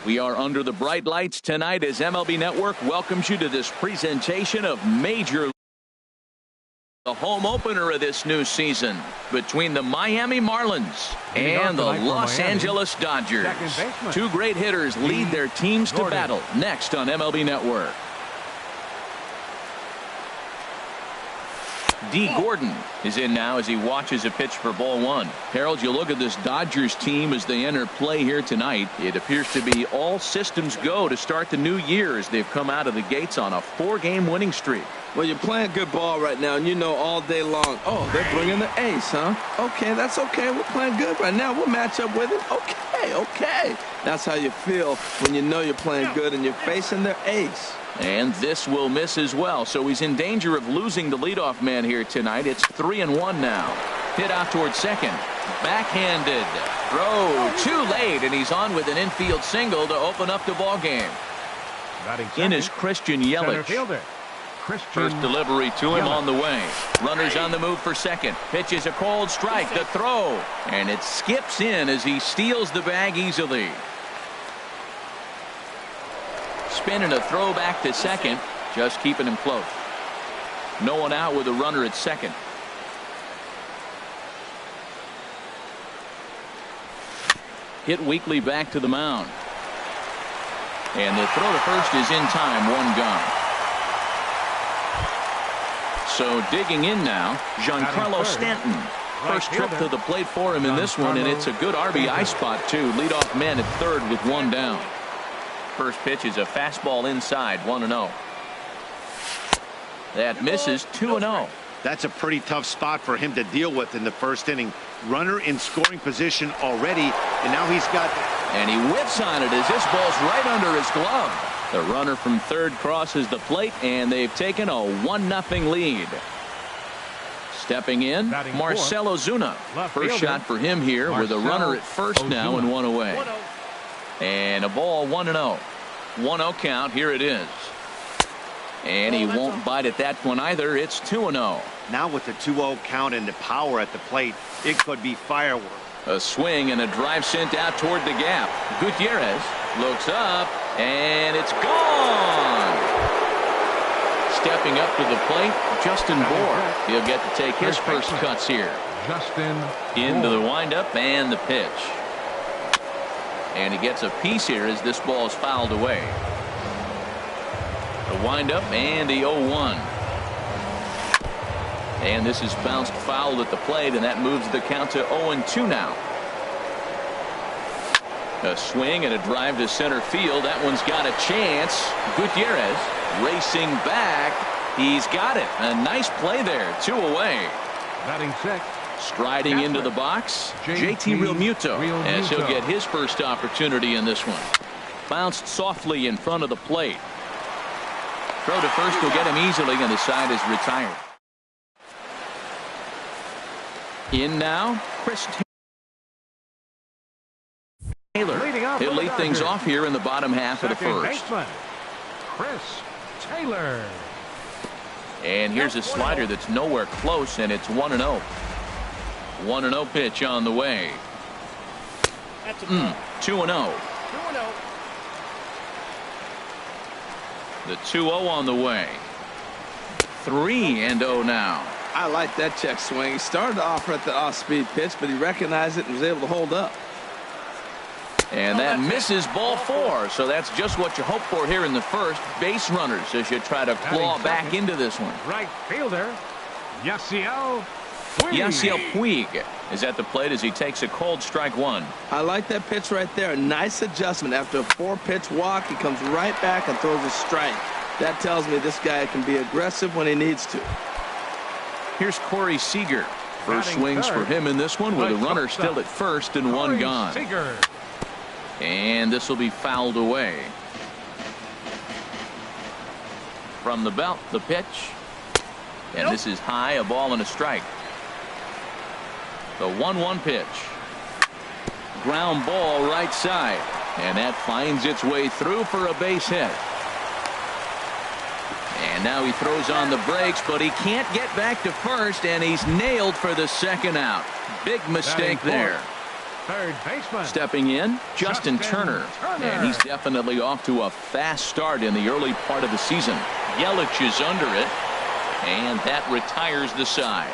We are under the bright lights tonight as MLB Network welcomes you to this presentation of Major the home opener of this new season between the Miami Marlins and the Los Angeles Dodgers. Two great hitters lead their teams to battle next on MLB Network. D. Gordon is in now as he watches a pitch for ball one. Harold, you look at this Dodgers team as they enter play here tonight. It appears to be all systems go to start the new year as they've come out of the gates on a 4-game winning streak. Well, you're playing good ball right now, and you know all day long, oh, they're bringing the ace, huh? Okay, that's okay. We're playing good right now. We'll match up with it. Okay. That's how you feel when you know you're playing good and you're facing their ace. And this will miss as well, so he's in danger of losing the leadoff man here tonight. It's 3-1 now. Hit out towards second. Backhanded. Throw too late, and he's on with an infield single to open up the ball game. In is Christian Yelich. First delivery to him on the way. Runners on the move for second. Pitches a cold strike. The throw. And it skips in as he steals the bag easily. Spin and a throw back to second. Just keeping him close. No one out with a runner at second. Hit weakly back to the mound. And the throw to first is in time. One gone. So digging in now, Giancarlo Stanton. First trip to the plate for him in this one, and it's a good RBI spot too. Leadoff man at third with one down. First pitch is a fastball inside, 1-0. That misses, 2-0. That's a pretty tough spot for him to deal with in the first inning. Runner in scoring position already, and now he's got... And he whips on it as this ball's right under his glove. The runner from third crosses the plate, and they've taken a 1-0 lead. Stepping in, Marcell Ozuna. First shot for him here with a runner at first now and one away. And a ball, 1-0. 1-0 count. Here it is. And he won't bite at that one either. It's 2-0. Now with the 2-0 count and the power at the plate, it could be fireworks. A swing and a drive sent out toward the gap. Gutierrez looks up, and it's gone. Stepping up to the plate, Justin Bour. He'll get to take his first cuts here. Into the windup and the pitch. And he gets a piece here as this ball is fouled away. The windup and the 0-1. And this is bounced foul at the plate, and that moves the count to 0-2 now. A swing and a drive to center field. That one's got a chance. Gutierrez racing back. He's got it. A nice play there. 2 away. Batting check. Striding into the box, JT Realmuto, as he'll get his first opportunity in this one. Bounced softly in front of the plate. Throw to first will get him easily, and the side is retired. In now, Chris Taylor. He'll lead things off here in the bottom half of the first. Chris Taylor. And here's a slider that's nowhere close, and it's 1-0. 1-0 pitch on the way. 2-0. The 2-0 on the way. 3-0 now. I like that check swing. He started off at the off-speed pitch, but he recognized it and was able to hold up. And that misses ball 4. So that's just what you hope for here in the first. Base runners as you try to claw back into this one. Right fielder, Yasiel Puig is at the plate as he takes a cold strike 1. I like that pitch right there. A nice adjustment. After a 4-pitch walk, he comes right back and throws a strike. That tells me this guy can be aggressive when he needs to. Here's Corey Seager. First swings for him in this one with a runner still at first and one gone. And this will be fouled away. From the belt, the pitch. And this is high, a ball and a strike. The 1-1 pitch. Ground ball right side. And that finds its way through for a base hit. And now he throws on the brakes, but he can't get back to first, and he's nailed for the second out. Big mistake there. third baseman. Stepping in, Justin Turner. And he's definitely off to a fast start in the early part of the season. Yelich is under it, and that retires the side.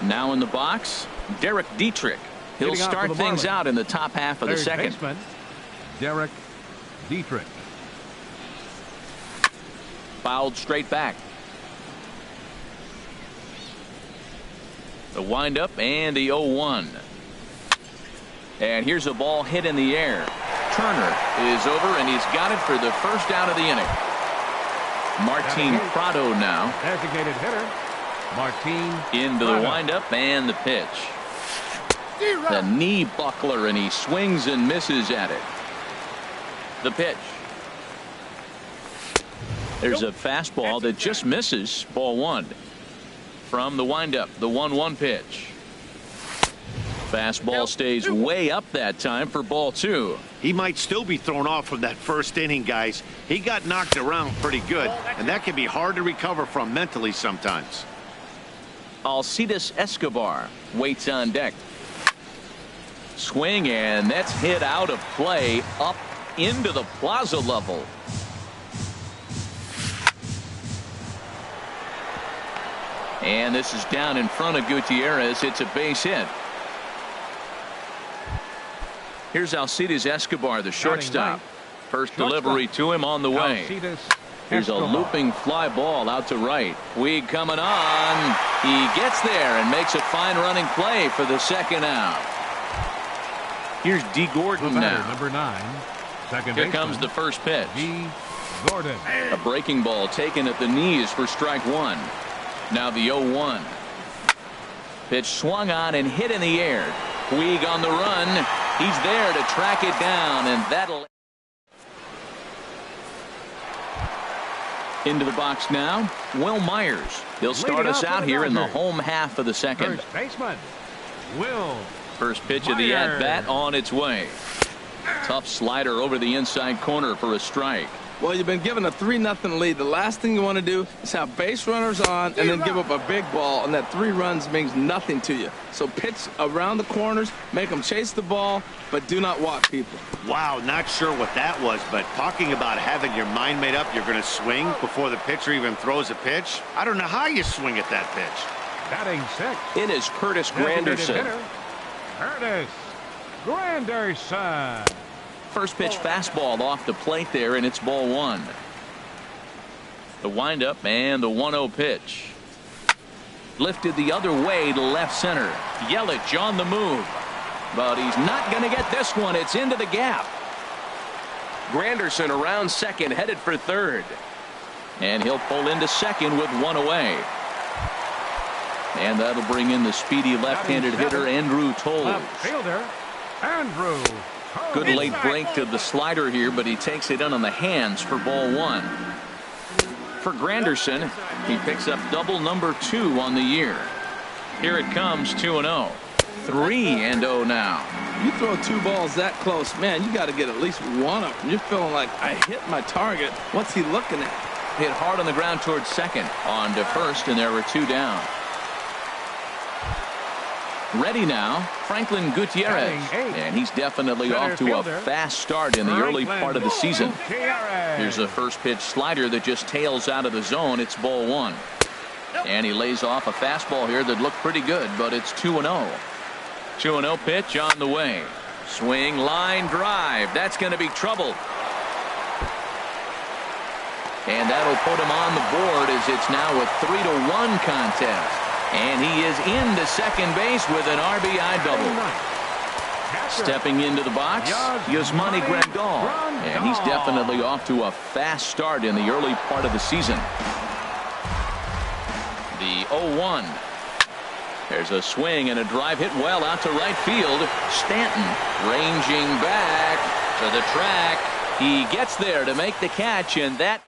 Now in the box, Derek Dietrich. He'll start things out in the top half of the second. Baseman, Derek Dietrich. Fouled straight back. The windup and the 0-1. And here's a ball hit in the air. Turner is over, and he's got it for the first out of the inning. Martin Prado now. Designated hitter, Martin Into the windup and the pitch. The knee buckler, and he swings and misses at it. The pitch. There's a fastball that just misses. Ball one. From the windup, the 1-1 pitch. Fastball stays way up that time for ball two. He might still be thrown off from that first inning, guys. He got knocked around pretty good, and that can be hard to recover from mentally sometimes. Alcides Escobar waits on deck. Swing, and that's hit out of play up into the plaza level. And this is down in front of Gutierrez. It's a base hit. Here's Alcides Escobar, the shortstop. First delivery to him on the way. Here's a looping fly ball out to right. Weed coming on. He gets there and makes a fine running play for the second out. Here's D. Gordon now. Number 9. Second Here comes the first pitch. D. Gordon. A breaking ball taken at the knees for strike one. Now the 0-1. Pitch swung on and hit in the air. Puig on the run. He's there to track it down, and that'll. Into the box now, Will Myers. He'll start us out here in the home half of the second. First baseman, Will. First pitch of the at-bat on its way. Tough slider over the inside corner for a strike. Well, you've been given a 3-0 lead. The last thing you want to do is have base runners on and then give up a big ball, and that 3 runs means nothing to you. So pitch around the corners, make them chase the ball, but do not walk people. Wow, not sure what that was, but talking about having your mind made up you're going to swing before the pitcher even throws a pitch. I don't know how you swing at that pitch. Batting 6. It is Curtis Granderson. Curtis Granderson. First pitch fastball off the plate there, and it's ball one. The windup and the 1-0 pitch. Lifted the other way to left center. Yelich on the move. But he's not going to get this one. It's into the gap. Granderson around second, headed for third. And he'll pull into second with one away. And that'll bring in the speedy left-handed hitter, Andrew Toles. Left fielder, Andrew. Good late break to the slider here, but he takes it in on the hands for ball one. For Granderson, he picks up double number 2 on the year. Here it comes, 2-0. 3-0 now. You throw 2 balls that close, man, you got to get at least one of them. You're feeling like, I hit my target. What's he looking at? Hit hard on the ground towards second. On to first, and there were 2 down. Ready now, Franklin Gutierrez, and he's definitely off to a fast start in the early part of the season. Here's a first pitch slider that just tails out of the zone. It's ball one. And he lays off a fastball here that looked pretty good, but it's 2-0. 2-0 pitch on the way. Swing, line drive. That's going to be trouble. And that'll put him on the board as it's now a 3-1 contest. And he is into second base with an RBI double. Stepping into the box, Yasmani Grandal. And he's definitely off to a fast start in the early part of the season. The 0-1. There's a swing and a drive hit well out to right field. Stanton ranging back to the track. He gets there to make the catch, and that.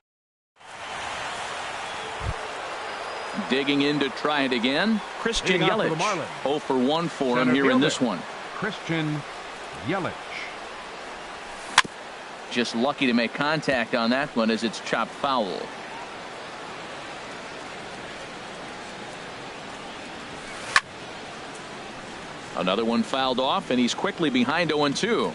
Digging in to try it again, Christian Yelich. 0 for 1 for him here in this one. Christian Yelich. Just lucky to make contact on that one as it's chopped foul. Another one fouled off, and he's quickly behind 0-2.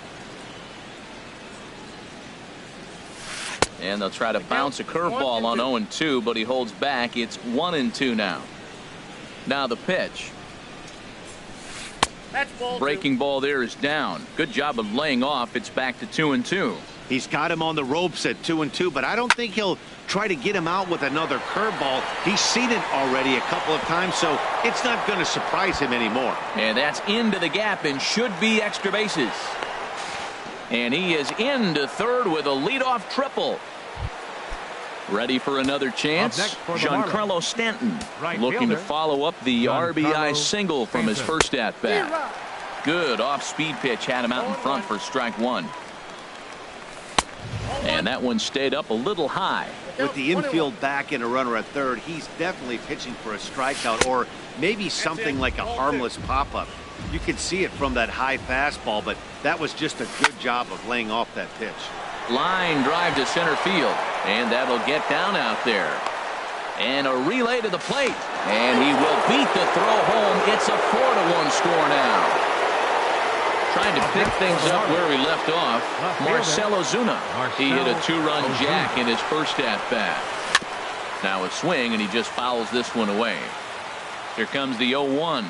And they'll try to bounce a curveball on 0-2, but he holds back. It's 1-2 now. Now the pitch. Breaking ball there is down. Good job of laying off. It's back to 2-2. He's got him on the ropes at 2-2, but I don't think he'll try to get him out with another curveball. He's seen it already a couple of times, so it's not going to surprise him anymore. And that's into the gap and should be extra bases. And he is into third with a leadoff triple. Ready for another chance. Giancarlo Stanton looking to follow up the RBI single from his first at-bat. Good off-speed pitch had him out in front for strike one. And that one stayed up a little high. With the infield back and a runner at third, he's definitely pitching for a strikeout or maybe something like a harmless pop-up. You could see it from that high fastball, but that was just a good job of laying off that pitch. Line drive to center field, and that'll get down out there. And a relay to the plate, and he will beat the throw home. It's a 4-1 score now. Trying to pick things up where he left off, Marcell Ozuna. He hit a 2-run jack in his first at-bat. Now a swing, and he just fouls this one away. Here comes the 0-1.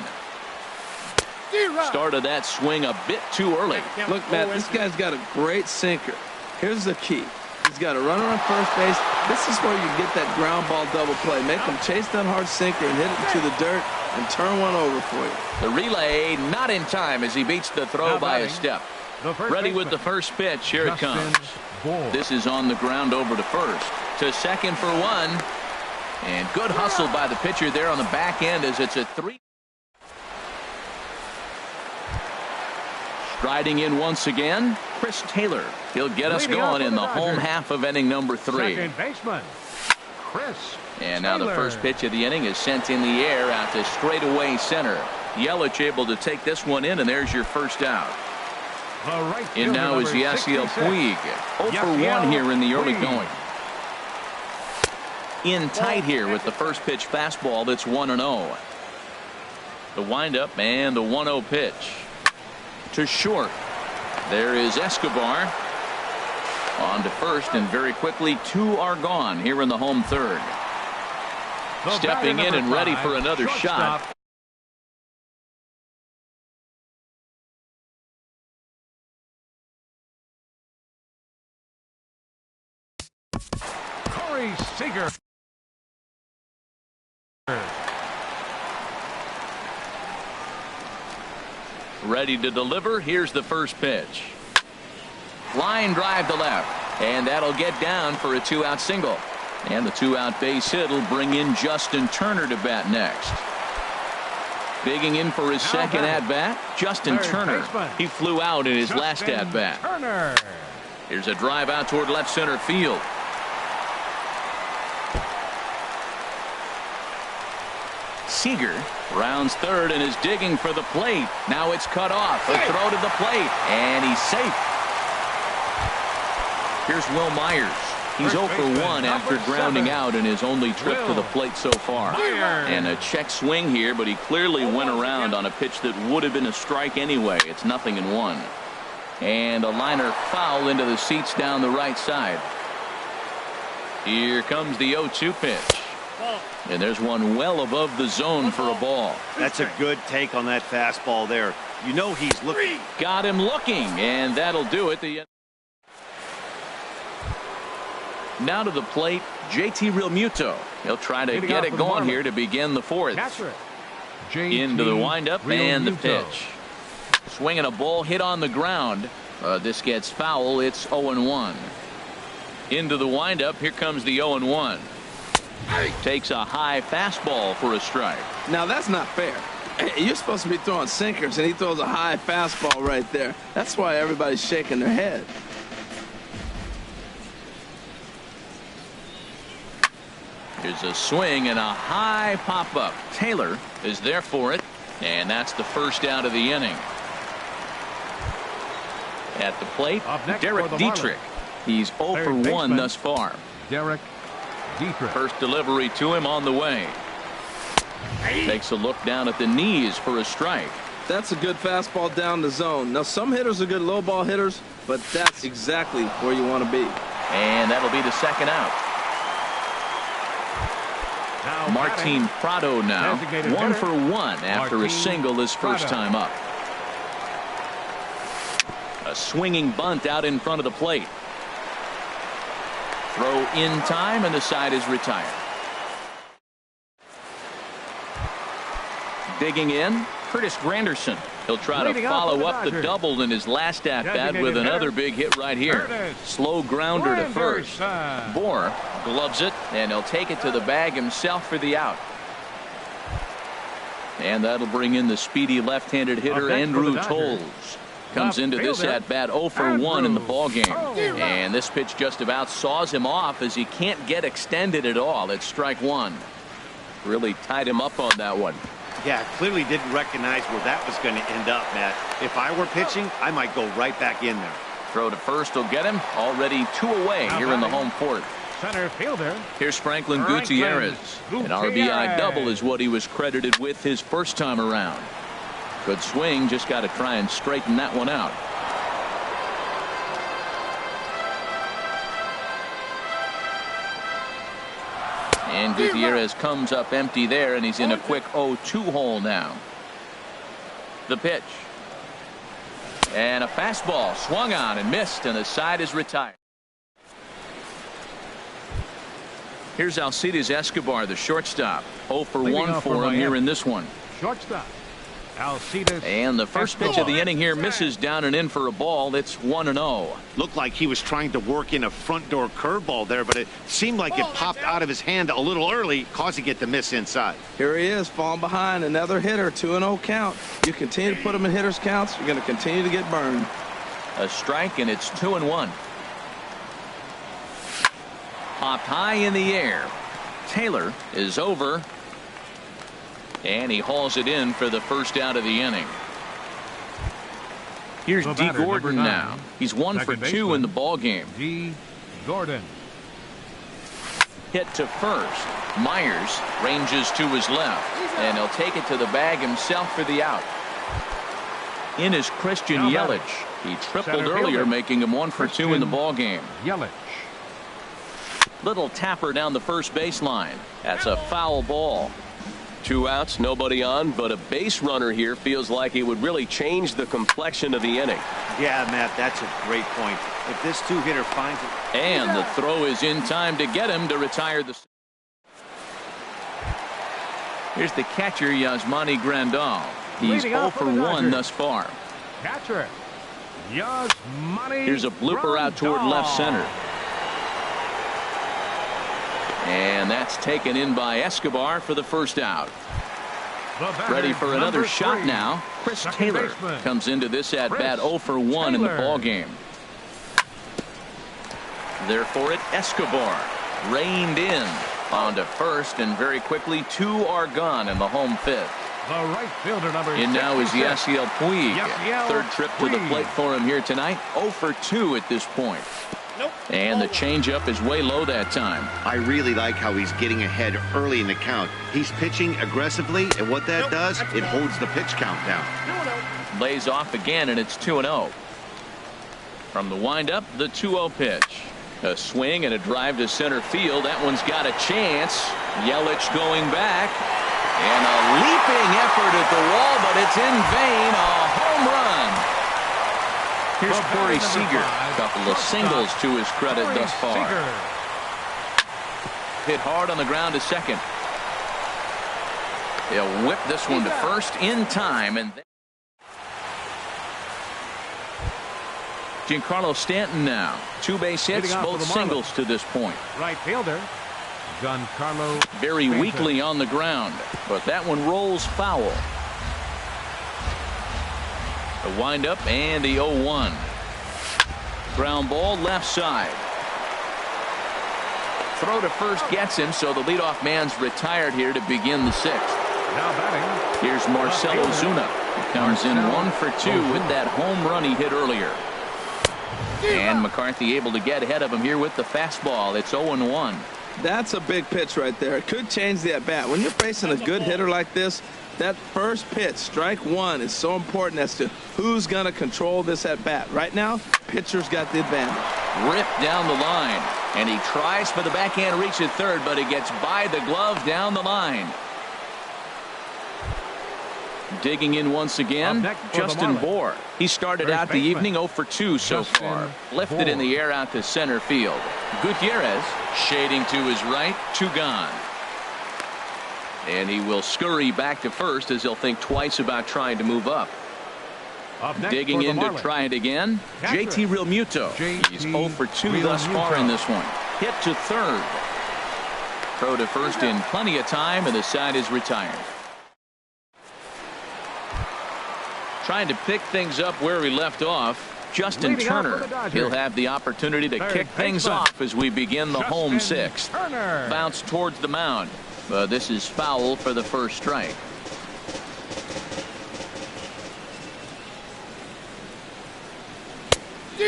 Started that swing a bit too early. Look, Matt, this guy's got a great sinker. Here's the key. He's got a runner on first base. This is where you get that ground ball double play. Make him chase that hard sinker and hit it into the dirt and turn one over for you. The relay not in time as he beats the throw by a step. Ready with the first pitch. Here it comes. This is on the ground over to first. To second for one. And good hustle by the pitcher there on the back end as it's a 3. Striding in once again, Chris Taylor. He'll get us going in the home half of inning number 3. Second baseman, Chris And now the Taylor. first pitch of the inning is sent in the air out to straightaway center. Yelich able to take this one in, and there's your first out. The right And fielder, now is number Yasiel 66. Puig. 0 for 1 here in the early Puig. going. In tight here with the first pitch fastball that's 1-0. The windup and the 1-0 pitch. To short. There is Escobar. On to first, and very quickly 2 are gone here in the home third. The Stepping batter, in and number ready 5, for another shot. shortstop. Corey Seager. Ready to deliver. Here's the first pitch. Line drive to left, and that'll get down for a 2-out single. And the 2-out base hit will bring in Justin Turner to bat next. Digging in for his second at-bat, Justin Third Turner. baseman. He flew out in his last Justin at-bat. Turner. Here's a drive out toward left center field. Seager rounds third and is digging for the plate. Now it's cut off. A throw to the plate, and he's safe. Here's Will Myers. He's 0 for 1 after grounding out in his only trip to the plate so far. And a check swing here, but he clearly went around on a pitch that would have been a strike anyway. It's 0-1. And a liner foul into the seats down the right side. Here comes the 0-2 pitch. And there's one well above the zone for a ball. That's a good take on that fastball there. You know he's looking. Got him looking, and that'll do it. Now to the plate, JT Realmuto. He'll try to get it going here to begin the fourth. Catcher. Into the windup and the Realmuto. pitch. Swinging a ball hit on the ground. This gets foul. It's 0-1. Into the windup. Here comes the 0-1. Takes a high fastball for a strike. Now that's not fair. You're supposed to be throwing sinkers, and he throws a high fastball right there. That's why everybody's shaking their head. Here's a swing and a high pop-up. Taylor is there for it, and that's the first out of the inning. At the plate, Up next Derek for the Dietrich. He's 0 for Third 1 baseman. thus far. Derek Dietrich. First delivery to him on the way. Takes a look down at the knees for a strike. That's a good fastball down the zone. Now, some hitters are good low ball hitters, but that's exactly where you want to be. And that'll be the second out. Martin Prado now, 1 for 1 after a single his first time up. A swinging bunt out in front of the plate. Throw in time, and the side is retired. Digging in, Curtis Granderson. He'll try to follow up the double in his last at-bat with another big hit right here. Slow grounder to first. Bohr gloves it, and he'll take it to the bag himself for the out. And that'll bring in the speedy left-handed hitter Andrew Toles. Comes into this at-bat 0 for 1 in the ballgame. And this pitch just about saws him off as he can't get extended at all. It's strike one. Really tied him up on that one. Yeah, clearly didn't recognize where that was going to end up, Matt. If I were pitching, I might go right back in there. Throw to first will get him. Already 2 away here in the home fourth. Center fielder. Here's Franklin Gutierrez. An RBI double is what he was credited with his first time around. Good swing, just got to try and straighten that one out. And Gutierrez comes up empty there, and he's in a quick 0-2 hole now. The pitch. And a fastball swung on and missed, and the side is retired. Here's Alcides Escobar, the shortstop. 0 for 1 for him here in this one. Shortstop. Alcides. And the first pitch of the inning here misses down and in for a ball. It's 1-0. Looked like he was trying to work in a front door curveball there, but it seemed like it popped out of his hand a little early, causing it to miss inside. Here he is, falling behind another hitter, 2-0 count. You continue to put him in hitters counts, you're going to continue to get burned. A strike, and it's 2-1. Popped high in the air. Taylor is over. And he hauls it in for the first out of the inning. Here's D. Gordon now. He's 1 for 2 in the ball game. D. Gordon. Hit to first. Myers ranges to his left, and he'll take it to the bag himself for the out. In is Christian Yelich. He tripled earlier, making him 1 for 2 in the ball game. Yelich. Little tapper down the first baseline. That's a foul ball. 2 outs, nobody on, but a base runner here feels like it would really change the complexion of the inning. Yeah, Matt, that's a great point. If this two-hitter finds it. And the throw is in time to get him to retire the. Here's the catcher, Yasmani Grandal. He's 0 for 1 thus far. Catcher. Yasmani. Here's a blooper out toward left center. And that's taken in by Escobar for the first out. Ready for another shot now. Chris Taylor comes into this at bat 0 for 1 in the ball game. There for it, Escobar reined in onto first, and very quickly 2 are gone in the home fifth. The right fielder number. In now is Yasiel Puig. Third trip to the plate for him here tonight. 0 for 2 at this point. And the changeup is way low that time. I really like how he's getting ahead early in the count. He's pitching aggressively, and what that does, it holds the pitch count down. Lays off again, and it's 2-0. From the windup, the 2-0 pitch. A swing and a drive to center field. That one's got a chance. Yelich going back. And a leaping effort at the wall, but it's in vain. A home run. Here's Corey Seager. A couple of singles to his credit thus far. Hit hard on the ground to second. He'll whip this one to first in time. And Giancarlo Stanton now. 2 base hits, both singles to this point. Right fielder. Giancarlo. Very weakly on the ground, but that one rolls foul. The windup and the 0-1. Ground ball left side. Throw to first gets him, so the leadoff man's retired here to begin the 6th. Now batting. Here's Marcell Ozuna. He comes in 1 for 2 with that home run he hit earlier. And McCarthy able to get ahead of him here with the fastball. It's 0-1. That's a big pitch right there. It could change the at-bat. When you're facing a good hitter like this, That first pitch, strike one, is so important as to who's going to control this at bat. Right now, pitcher's got the advantage. Ripped down the line, and he tries for the backhand reach at third, but it gets by the glove down the line. Digging in once again, Justin Bohr. He started out the evening 0 for 2 so far. Lifted in the air out to center field. Gutierrez shading to his right, 2 gone. And he will scurry back to first as he'll think twice about trying to move up. Digging in to try it again, JT Realmuto. He's 0 for 2 thus far in this one. Hit to third. Throw to first in plenty of time, and the side is retired. Trying to pick things up where we left off, Justin Turner. He'll have the opportunity to kick things off as we begin the home sixth. Bounce towards the mound. This is foul for the first strike.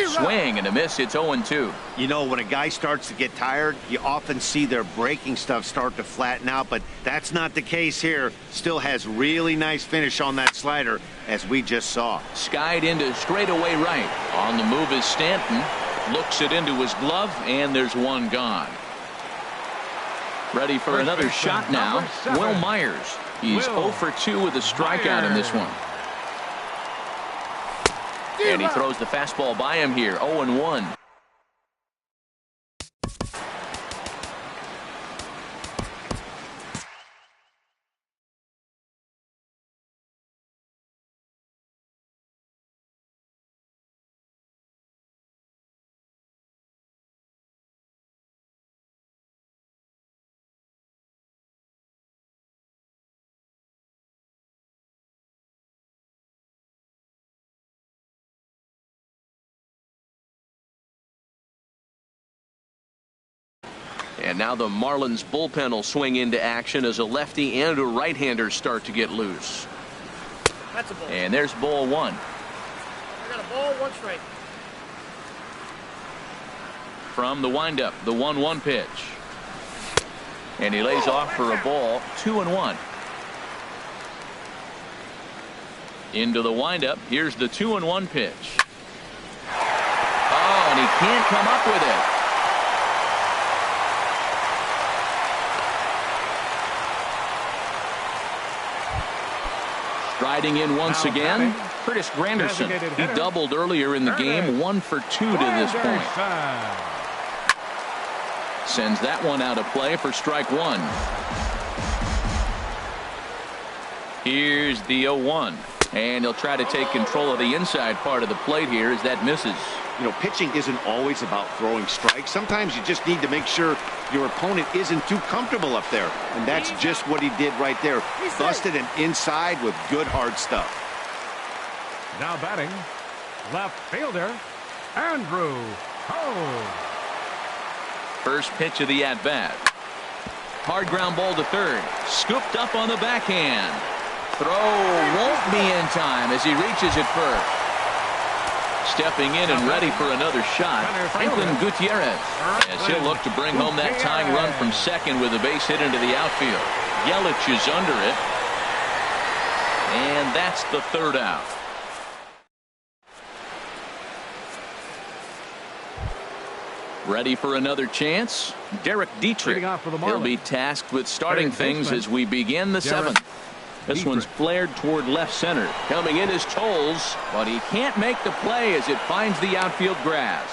Swing and a miss. It's 0-2. You know, when a guy starts to get tired, you often see their breaking stuff start to flatten out, but that's not the case here. Still has really nice finish on that slider, as we just saw. Skied into straightaway right. On the move is Stanton. Looks it into his glove, and there's one gone. Ready for another shot now. Will Myers. He's 0 for 2 with a strikeout in this one. And he throws the fastball by him here. 0-1. And now the Marlins bullpen will swing into action as a lefty and a right-hander start to get loose. That's a ball. And there's ball one. I got a ball, 1 strike. From the windup, the 1-1 pitch. And he lays off for a ball, 2-1. Into the windup, here's the 2-1 pitch. Oh, and he can't come up with it. Striding in once again, Curtis Granderson. He doubled earlier in the game, 1 for 2 to this point. Sends that one out of play for strike one. Here's the 0-1. And he'll try to take control of the inside part of the plate here as that misses. You know, pitching isn't always about throwing strikes. Sometimes you just need to make sure your opponent isn't too comfortable up there. And that's just what he did right there. Busted an inside with good hard stuff. Now batting, left fielder, Andrew Cole. First pitch of the at-bat. Hard ground ball to third. Scooped up on the backhand. Throw won't be in time as he reaches it first. Stepping in and ready for another shot, Franklin Gutierrez, as he'll look to bring home that tying run from second with a base hit into the outfield. Yelich is under it, and that's the third out. Ready for another chance? Derek Dietrich. He'll be tasked with starting things as we begin the seventh. This one's flared toward left center. Coming in is Tolles, but he can't make the play as it finds the outfield grass.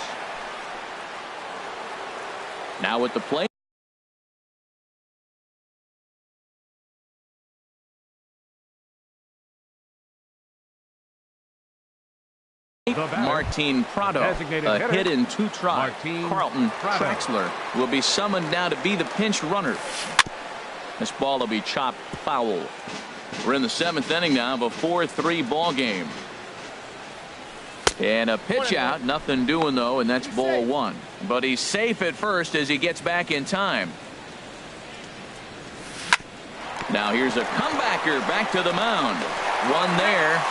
Now at the plate. Martin Prado, a hit in 2 tries. Carlton Traxler will be summoned now to be the pinch runner. This ball will be chopped foul. We're in the 7th inning now of a 4-3 ball game. And a pitch out, nothing doing though, and that's ball one. But he's safe at first as he gets back in time. Now here's a comebacker back to the mound. One there.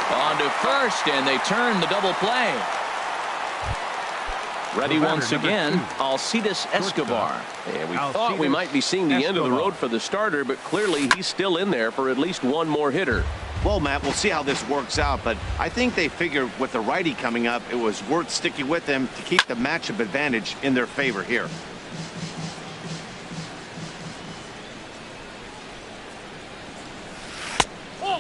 On to first, and they turn the double play. Ready once again, Alcides Escobar. And we thought we might be seeing the end of the road for the starter, but clearly he's still in there for at least one more hitter. Well, Matt, we'll see how this works out, but I think they figured with the righty coming up, it was worth sticking with them to keep the matchup advantage in their favor here.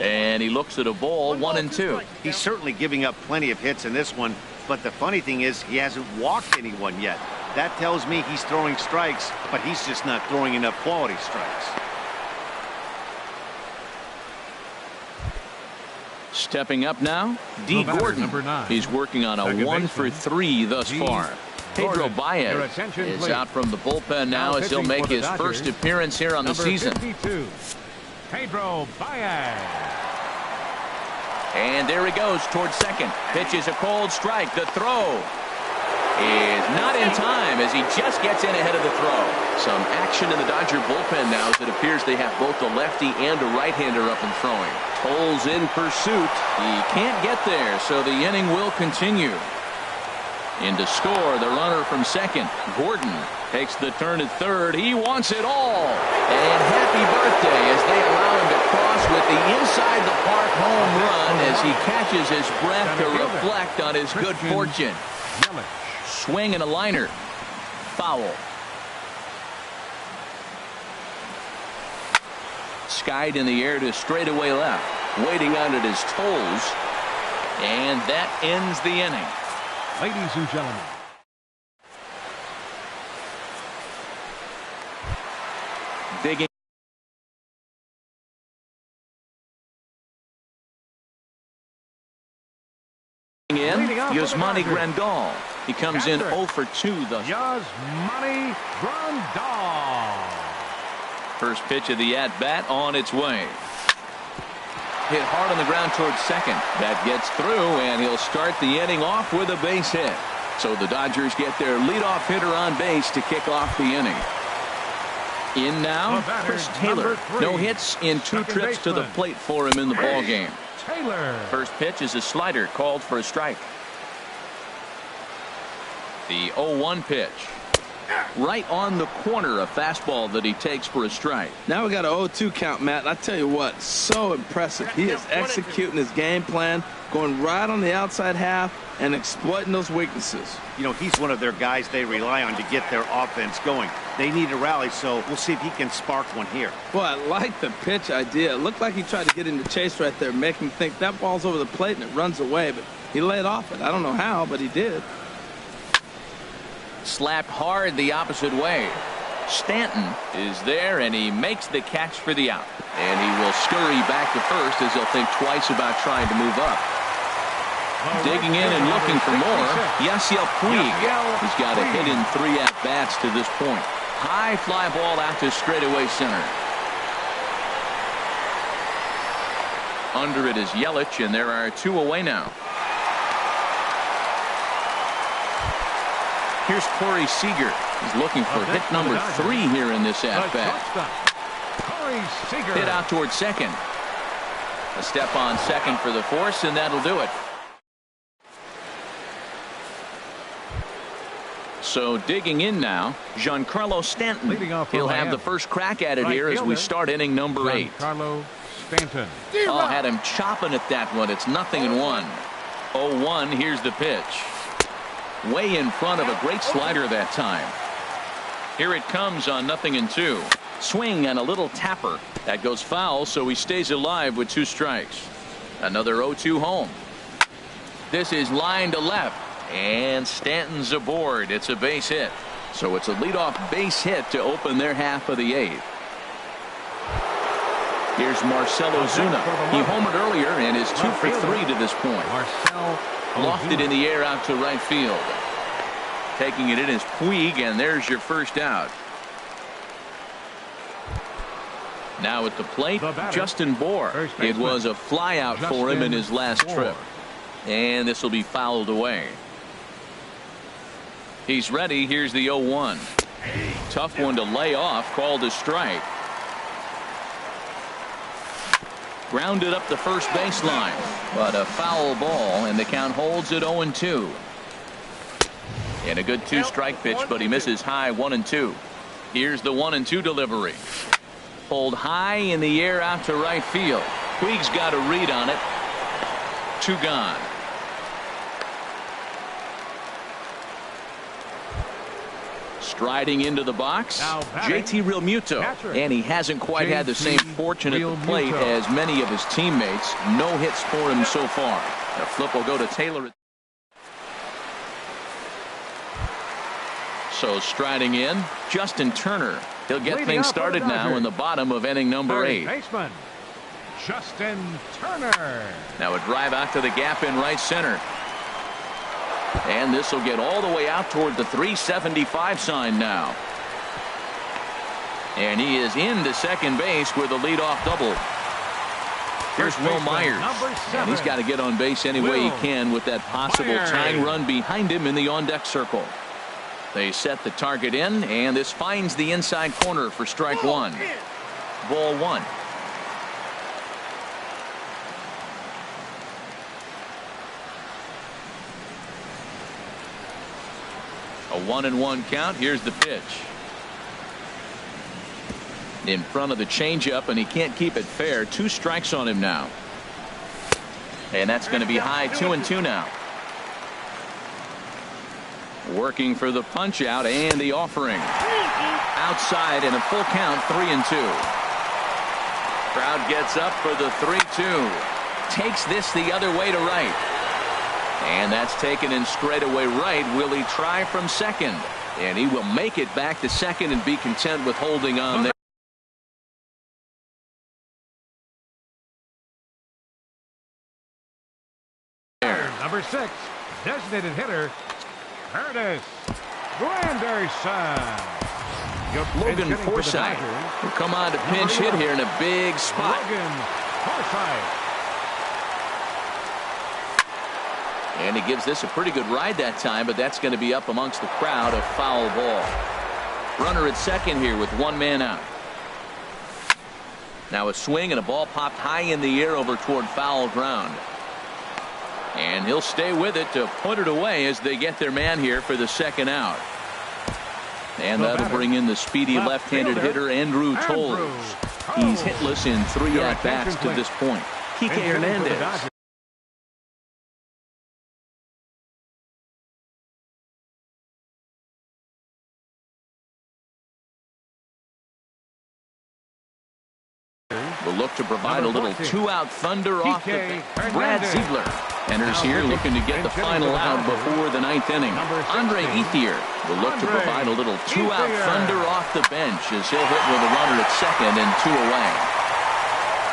And he looks at a ball, 1-2. He's certainly giving up plenty of hits in this one, but the funny thing is he hasn't walked anyone yet. That tells me he's throwing strikes, but he's just not throwing enough quality strikes. Stepping up now, D. Gordon. He's working on a 1-for-3 thus far. Pedro Baez is out from the bullpen now as he'll make his first appearance here on the season. Pedro Baez. And there he goes towards second. Pitches a cold strike. The throw is not in time as he just gets in ahead of the throw. Some action in the Dodger bullpen now as it appears they have both a lefty and a right-hander up and throwing. Toles in pursuit. He can't get there, so the inning will continue. In to score, the runner from second, Gordon, takes the turn at third. He wants it all. And happy birthday as they allow him to cross with the inside the park home run as he catches his breath to reflect on his good fortune. Swing and a liner. Foul. Skied in the air to straightaway left. Waiting on it is Toles. And that ends the inning. Ladies and gentlemen. Digging in, Yasmani Grandal. He comes in 0 for 2 thus. Yasmani Grandal. First pitch of the at-bat on its way. Hit hard on the ground towards second. That gets through, and he'll start the inning off with a base hit. So the Dodgers get their leadoff hitter on base to kick off the inning. In now, Chris Taylor. No hits in 2 trips to the plate for him in the ballgame. First pitch is a slider called for a strike. The 0-1 pitch. Right on the corner, a fastball that he takes for a strike. Now we got an 0-2 count, Matt. And I tell you what, so impressive. He is executing his game plan, going right on the outside half and exploiting those weaknesses. You know, he's one of their guys they rely on to get their offense going. They need a rally, so we'll see if he can spark one here. Well, I like the pitch idea. It looked like he tried to get into chase right there, make him think that ball's over the plate and it runs away, but he laid off it. I don't know how, but he did. Slapped hard the opposite way. Stanton is there, and he makes the catch for the out. And he will scurry back to first as he'll think twice about trying to move up. Digging in and looking for more, Yasiel Puig. He's got a hit in 3 at-bats to this point. High fly ball out to straightaway center. Under it is Yelich, and there are 2 away now. Here's Corey Seager. He's looking for hit number 3 here in this at-bat. Hit out towards second. A step on second for the force, and that'll do it. So digging in now, Giancarlo Stanton. He'll have the first crack at it here as we start inning number 8. Giancarlo Stanton. Oh, had him chopping at that one. It's 0-1. 0-1. Here's the pitch. Way in front of a great slider that time. Here it comes on 0-2. Swing and a little tapper. That goes foul, so he stays alive with 2 strikes. Another 0-2 home. This is line to left. And Stanton's aboard. It's a base hit. So it's a leadoff base hit to open their half of the 8th. Here's Marcell Ozuna. He homered earlier and is 2 for 3 to this point. Lofted in the air out to right field. Taking it in is Puig, and there's your first out. Now at the plate, Justin Bour. It was a fly out for him in his last trip. And this will be fouled away. He's ready. Here's the 0-1. Tough one to lay off, called a strike. Grounded up the first baseline, but a foul ball, and the count holds at 0-2. And a good 2-strike pitch, but he misses high 1-2. Here's the 1-2 delivery. Pulled high in the air out to right field. Puig's got a read on it. 2 gone. Striding into the box, JT Realmuto, and he hasn't quite had the same fortune at the plate as many of his teammates. No hits for him so far. The flip will go to Taylor. So striding in, Justin Turner. He'll get things started now in the bottom of inning number 8. Baseman, Justin Turner. Now a drive out to the gap in right center. And this will get all the way out toward the 375 sign now. And he is into second base with a leadoff double. Here's Will Myers. And he's got to get on base any way he can with that possible tying run behind him in the on-deck circle. They set the target in, and this finds the inside corner for strike 1. Ball 1. A 1-1 count. Here's the pitch. In front of the changeup, and he can't keep it fair. 2 strikes on him now. And that's going to be high 2-2 now. Working for the punch out and the offering. Outside in a full count, 3-2. Crowd gets up for the 3-2. Takes this the other way to right. And that's taken in straightaway right. Will he try from second? And he will make it back to second and be content with holding on there. Number 6, designated hitter, Curtis Granderson. Logan Forsythe will come on to pinch hit here in a big spot. Logan Forsythe. And he gives this a pretty good ride that time, but that's going to be up amongst the crowd. A foul ball. Runner at second here with 1 man out. Now a swing and a ball popped high in the air over toward foul ground. And he'll stay with it to put it away as they get their man here for the second out. And that'll bring in the speedy left-handed hitter Andrew Toles. He's hitless in 3 at-bats to this point. Kike Hernandez. Will look to provide a little 2-out thunder off the bench. Brad Ziegler enters here looking to get the final out before the 9th inning. Andre Ethier will look to provide a little 2-out thunder off the bench as he'll hit with a runner at second and 2 away.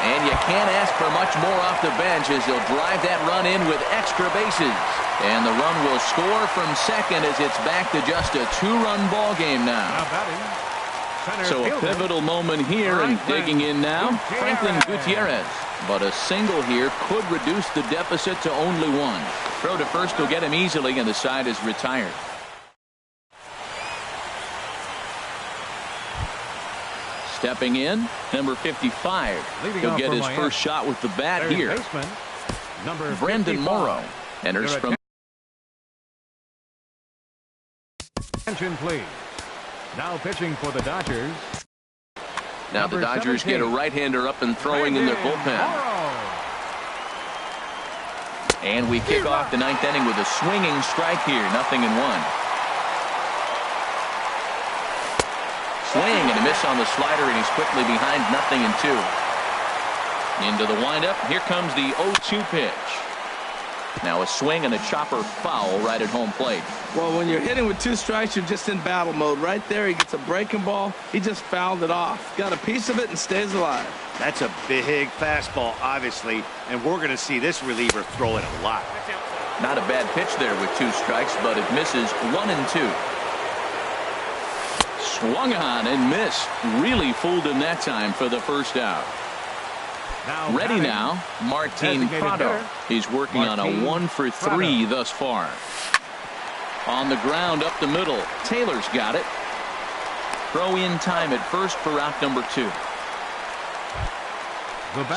And you can't ask for much more off the bench as he'll drive that run in with extra bases. And the run will score from second as it's back to just a 2-run ball game now. So a pivotal moment here, and digging in now, Franklin Gutierrez. But a single here could reduce the deficit to only 1. Throw to first will get him easily, and the side is retired. Stepping in, number 55. He'll get his first shot with the bat here. Brandon Morrow enters from. Attention, please. Now pitching for the Dodgers. Now the Dodgers get a right-hander up and throwing in their bullpen. And we kick off the 9th inning with a swinging strike here. 0-1. Swing and a miss on the slider, and he's quickly behind 0-2. Into the windup. Here comes the 0-2 pitch. Now a swing and a chopper foul right at home plate. Well, when you're hitting with 2 strikes, you're just in battle mode. Right there, he gets a breaking ball. He just fouled it off. Got a piece of it and stays alive. That's a big fastball, obviously, and we're going to see this reliever throw it a lot. Not a bad pitch there with 2 strikes, but it misses 1-2. Swung on and missed. Really fooled him that time for the first out. Ready now, Martin Prado. He's working on a 1-for-3 thus far. On the ground up the middle. Taylor's got it. Throw in time at first for out number 2.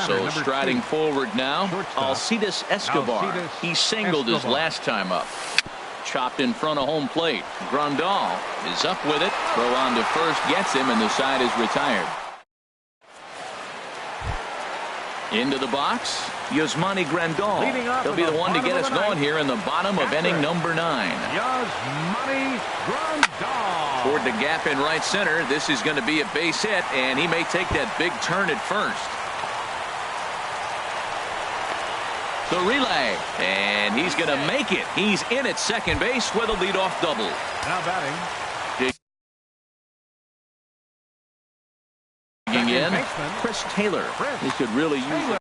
So striding forward now, Alcides Escobar. He singled his last time up. chopped in front of home plate. Grandal is up with it. Throw on to first gets him, and the side is retired. Into the box, Yasmani Grandal. He'll be the one to get us going here in the bottom of inning number 9. Yasmani Grandal. Toward the gap in right center. This is going to be a base hit, and he may take that big turn at first. The relay, and he's going to make it. He's in at second base with a leadoff double. Now batting. Digging in, Chris Taylor. He could really use it.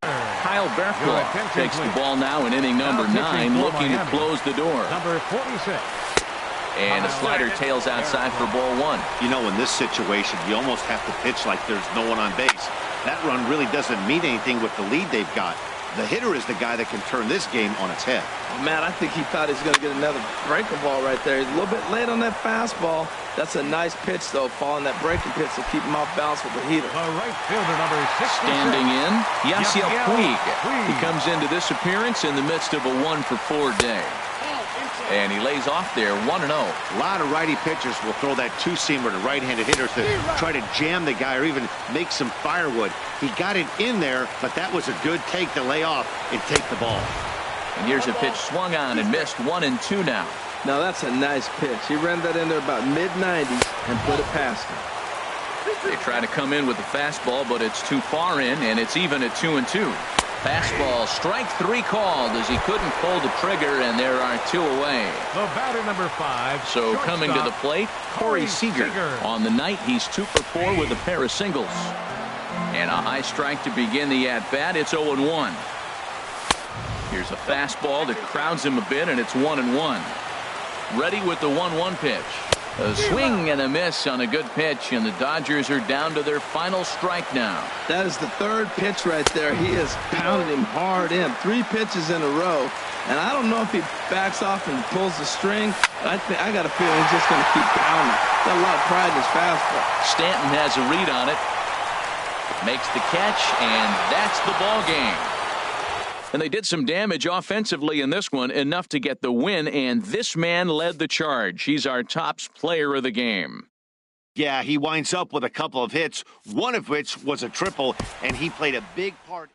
Kyle Berklow takes the ball now in inning number 9, looking to close the door. Number 46. And a slider tails outside for ball 1. You know, in this situation, you almost have to pitch like there's no one on base. That run really doesn't mean anything with the lead they've got. The hitter is the guy that can turn this game on its head. Matt, I think he thought he was going to get another breaking ball right there. He's a little bit late on that fastball. That's a nice pitch, though, following that breaking pitch to keep him off balance with the heater. The right fielder, number 66. Standing in, Yasiel Puig. He comes into this appearance in the midst of a 1-for-4 day. And he lays off there 1-0. A lot of righty pitchers will throw that two-seamer to right-handed hitters to try to jam the guy or even make some firewood. He got it in there, but that was a good take to lay off and take the ball. And here's a pitch swung on and missed. 1-2 now. Now that's a nice pitch. He ran that in there about mid-90s and put it past him. They try to come in with the fastball, but it's too far in, and it's even at 2-2. Fastball, strike 3 called as he couldn't pull the trigger, and there are 2 away. The batter, number 5. So coming to the plate, Corey Seager. On the night, he's 2-for-4 with a pair of singles. And a high strike to begin the at-bat. It's 0-1. Here's a fastball that crowds him a bit, and it's 1-1. Ready with the 1-1 pitch. A swing and a miss on a good pitch, and the Dodgers are down to their final strike now. That is the 3rd pitch right there. He has pounded him hard in. 3 pitches in a row. And I don't know if he backs off and pulls the string. I got a feeling he's just going to keep pounding. Got a lot of pride in his fastball. Stanton has a read on it. Makes the catch, and that's the ball game. And they did some damage offensively in this one, enough to get the win, and this man led the charge. He's our top player of the game. Yeah, he winds up with a couple of hits, one of which was a triple, and he played a big part.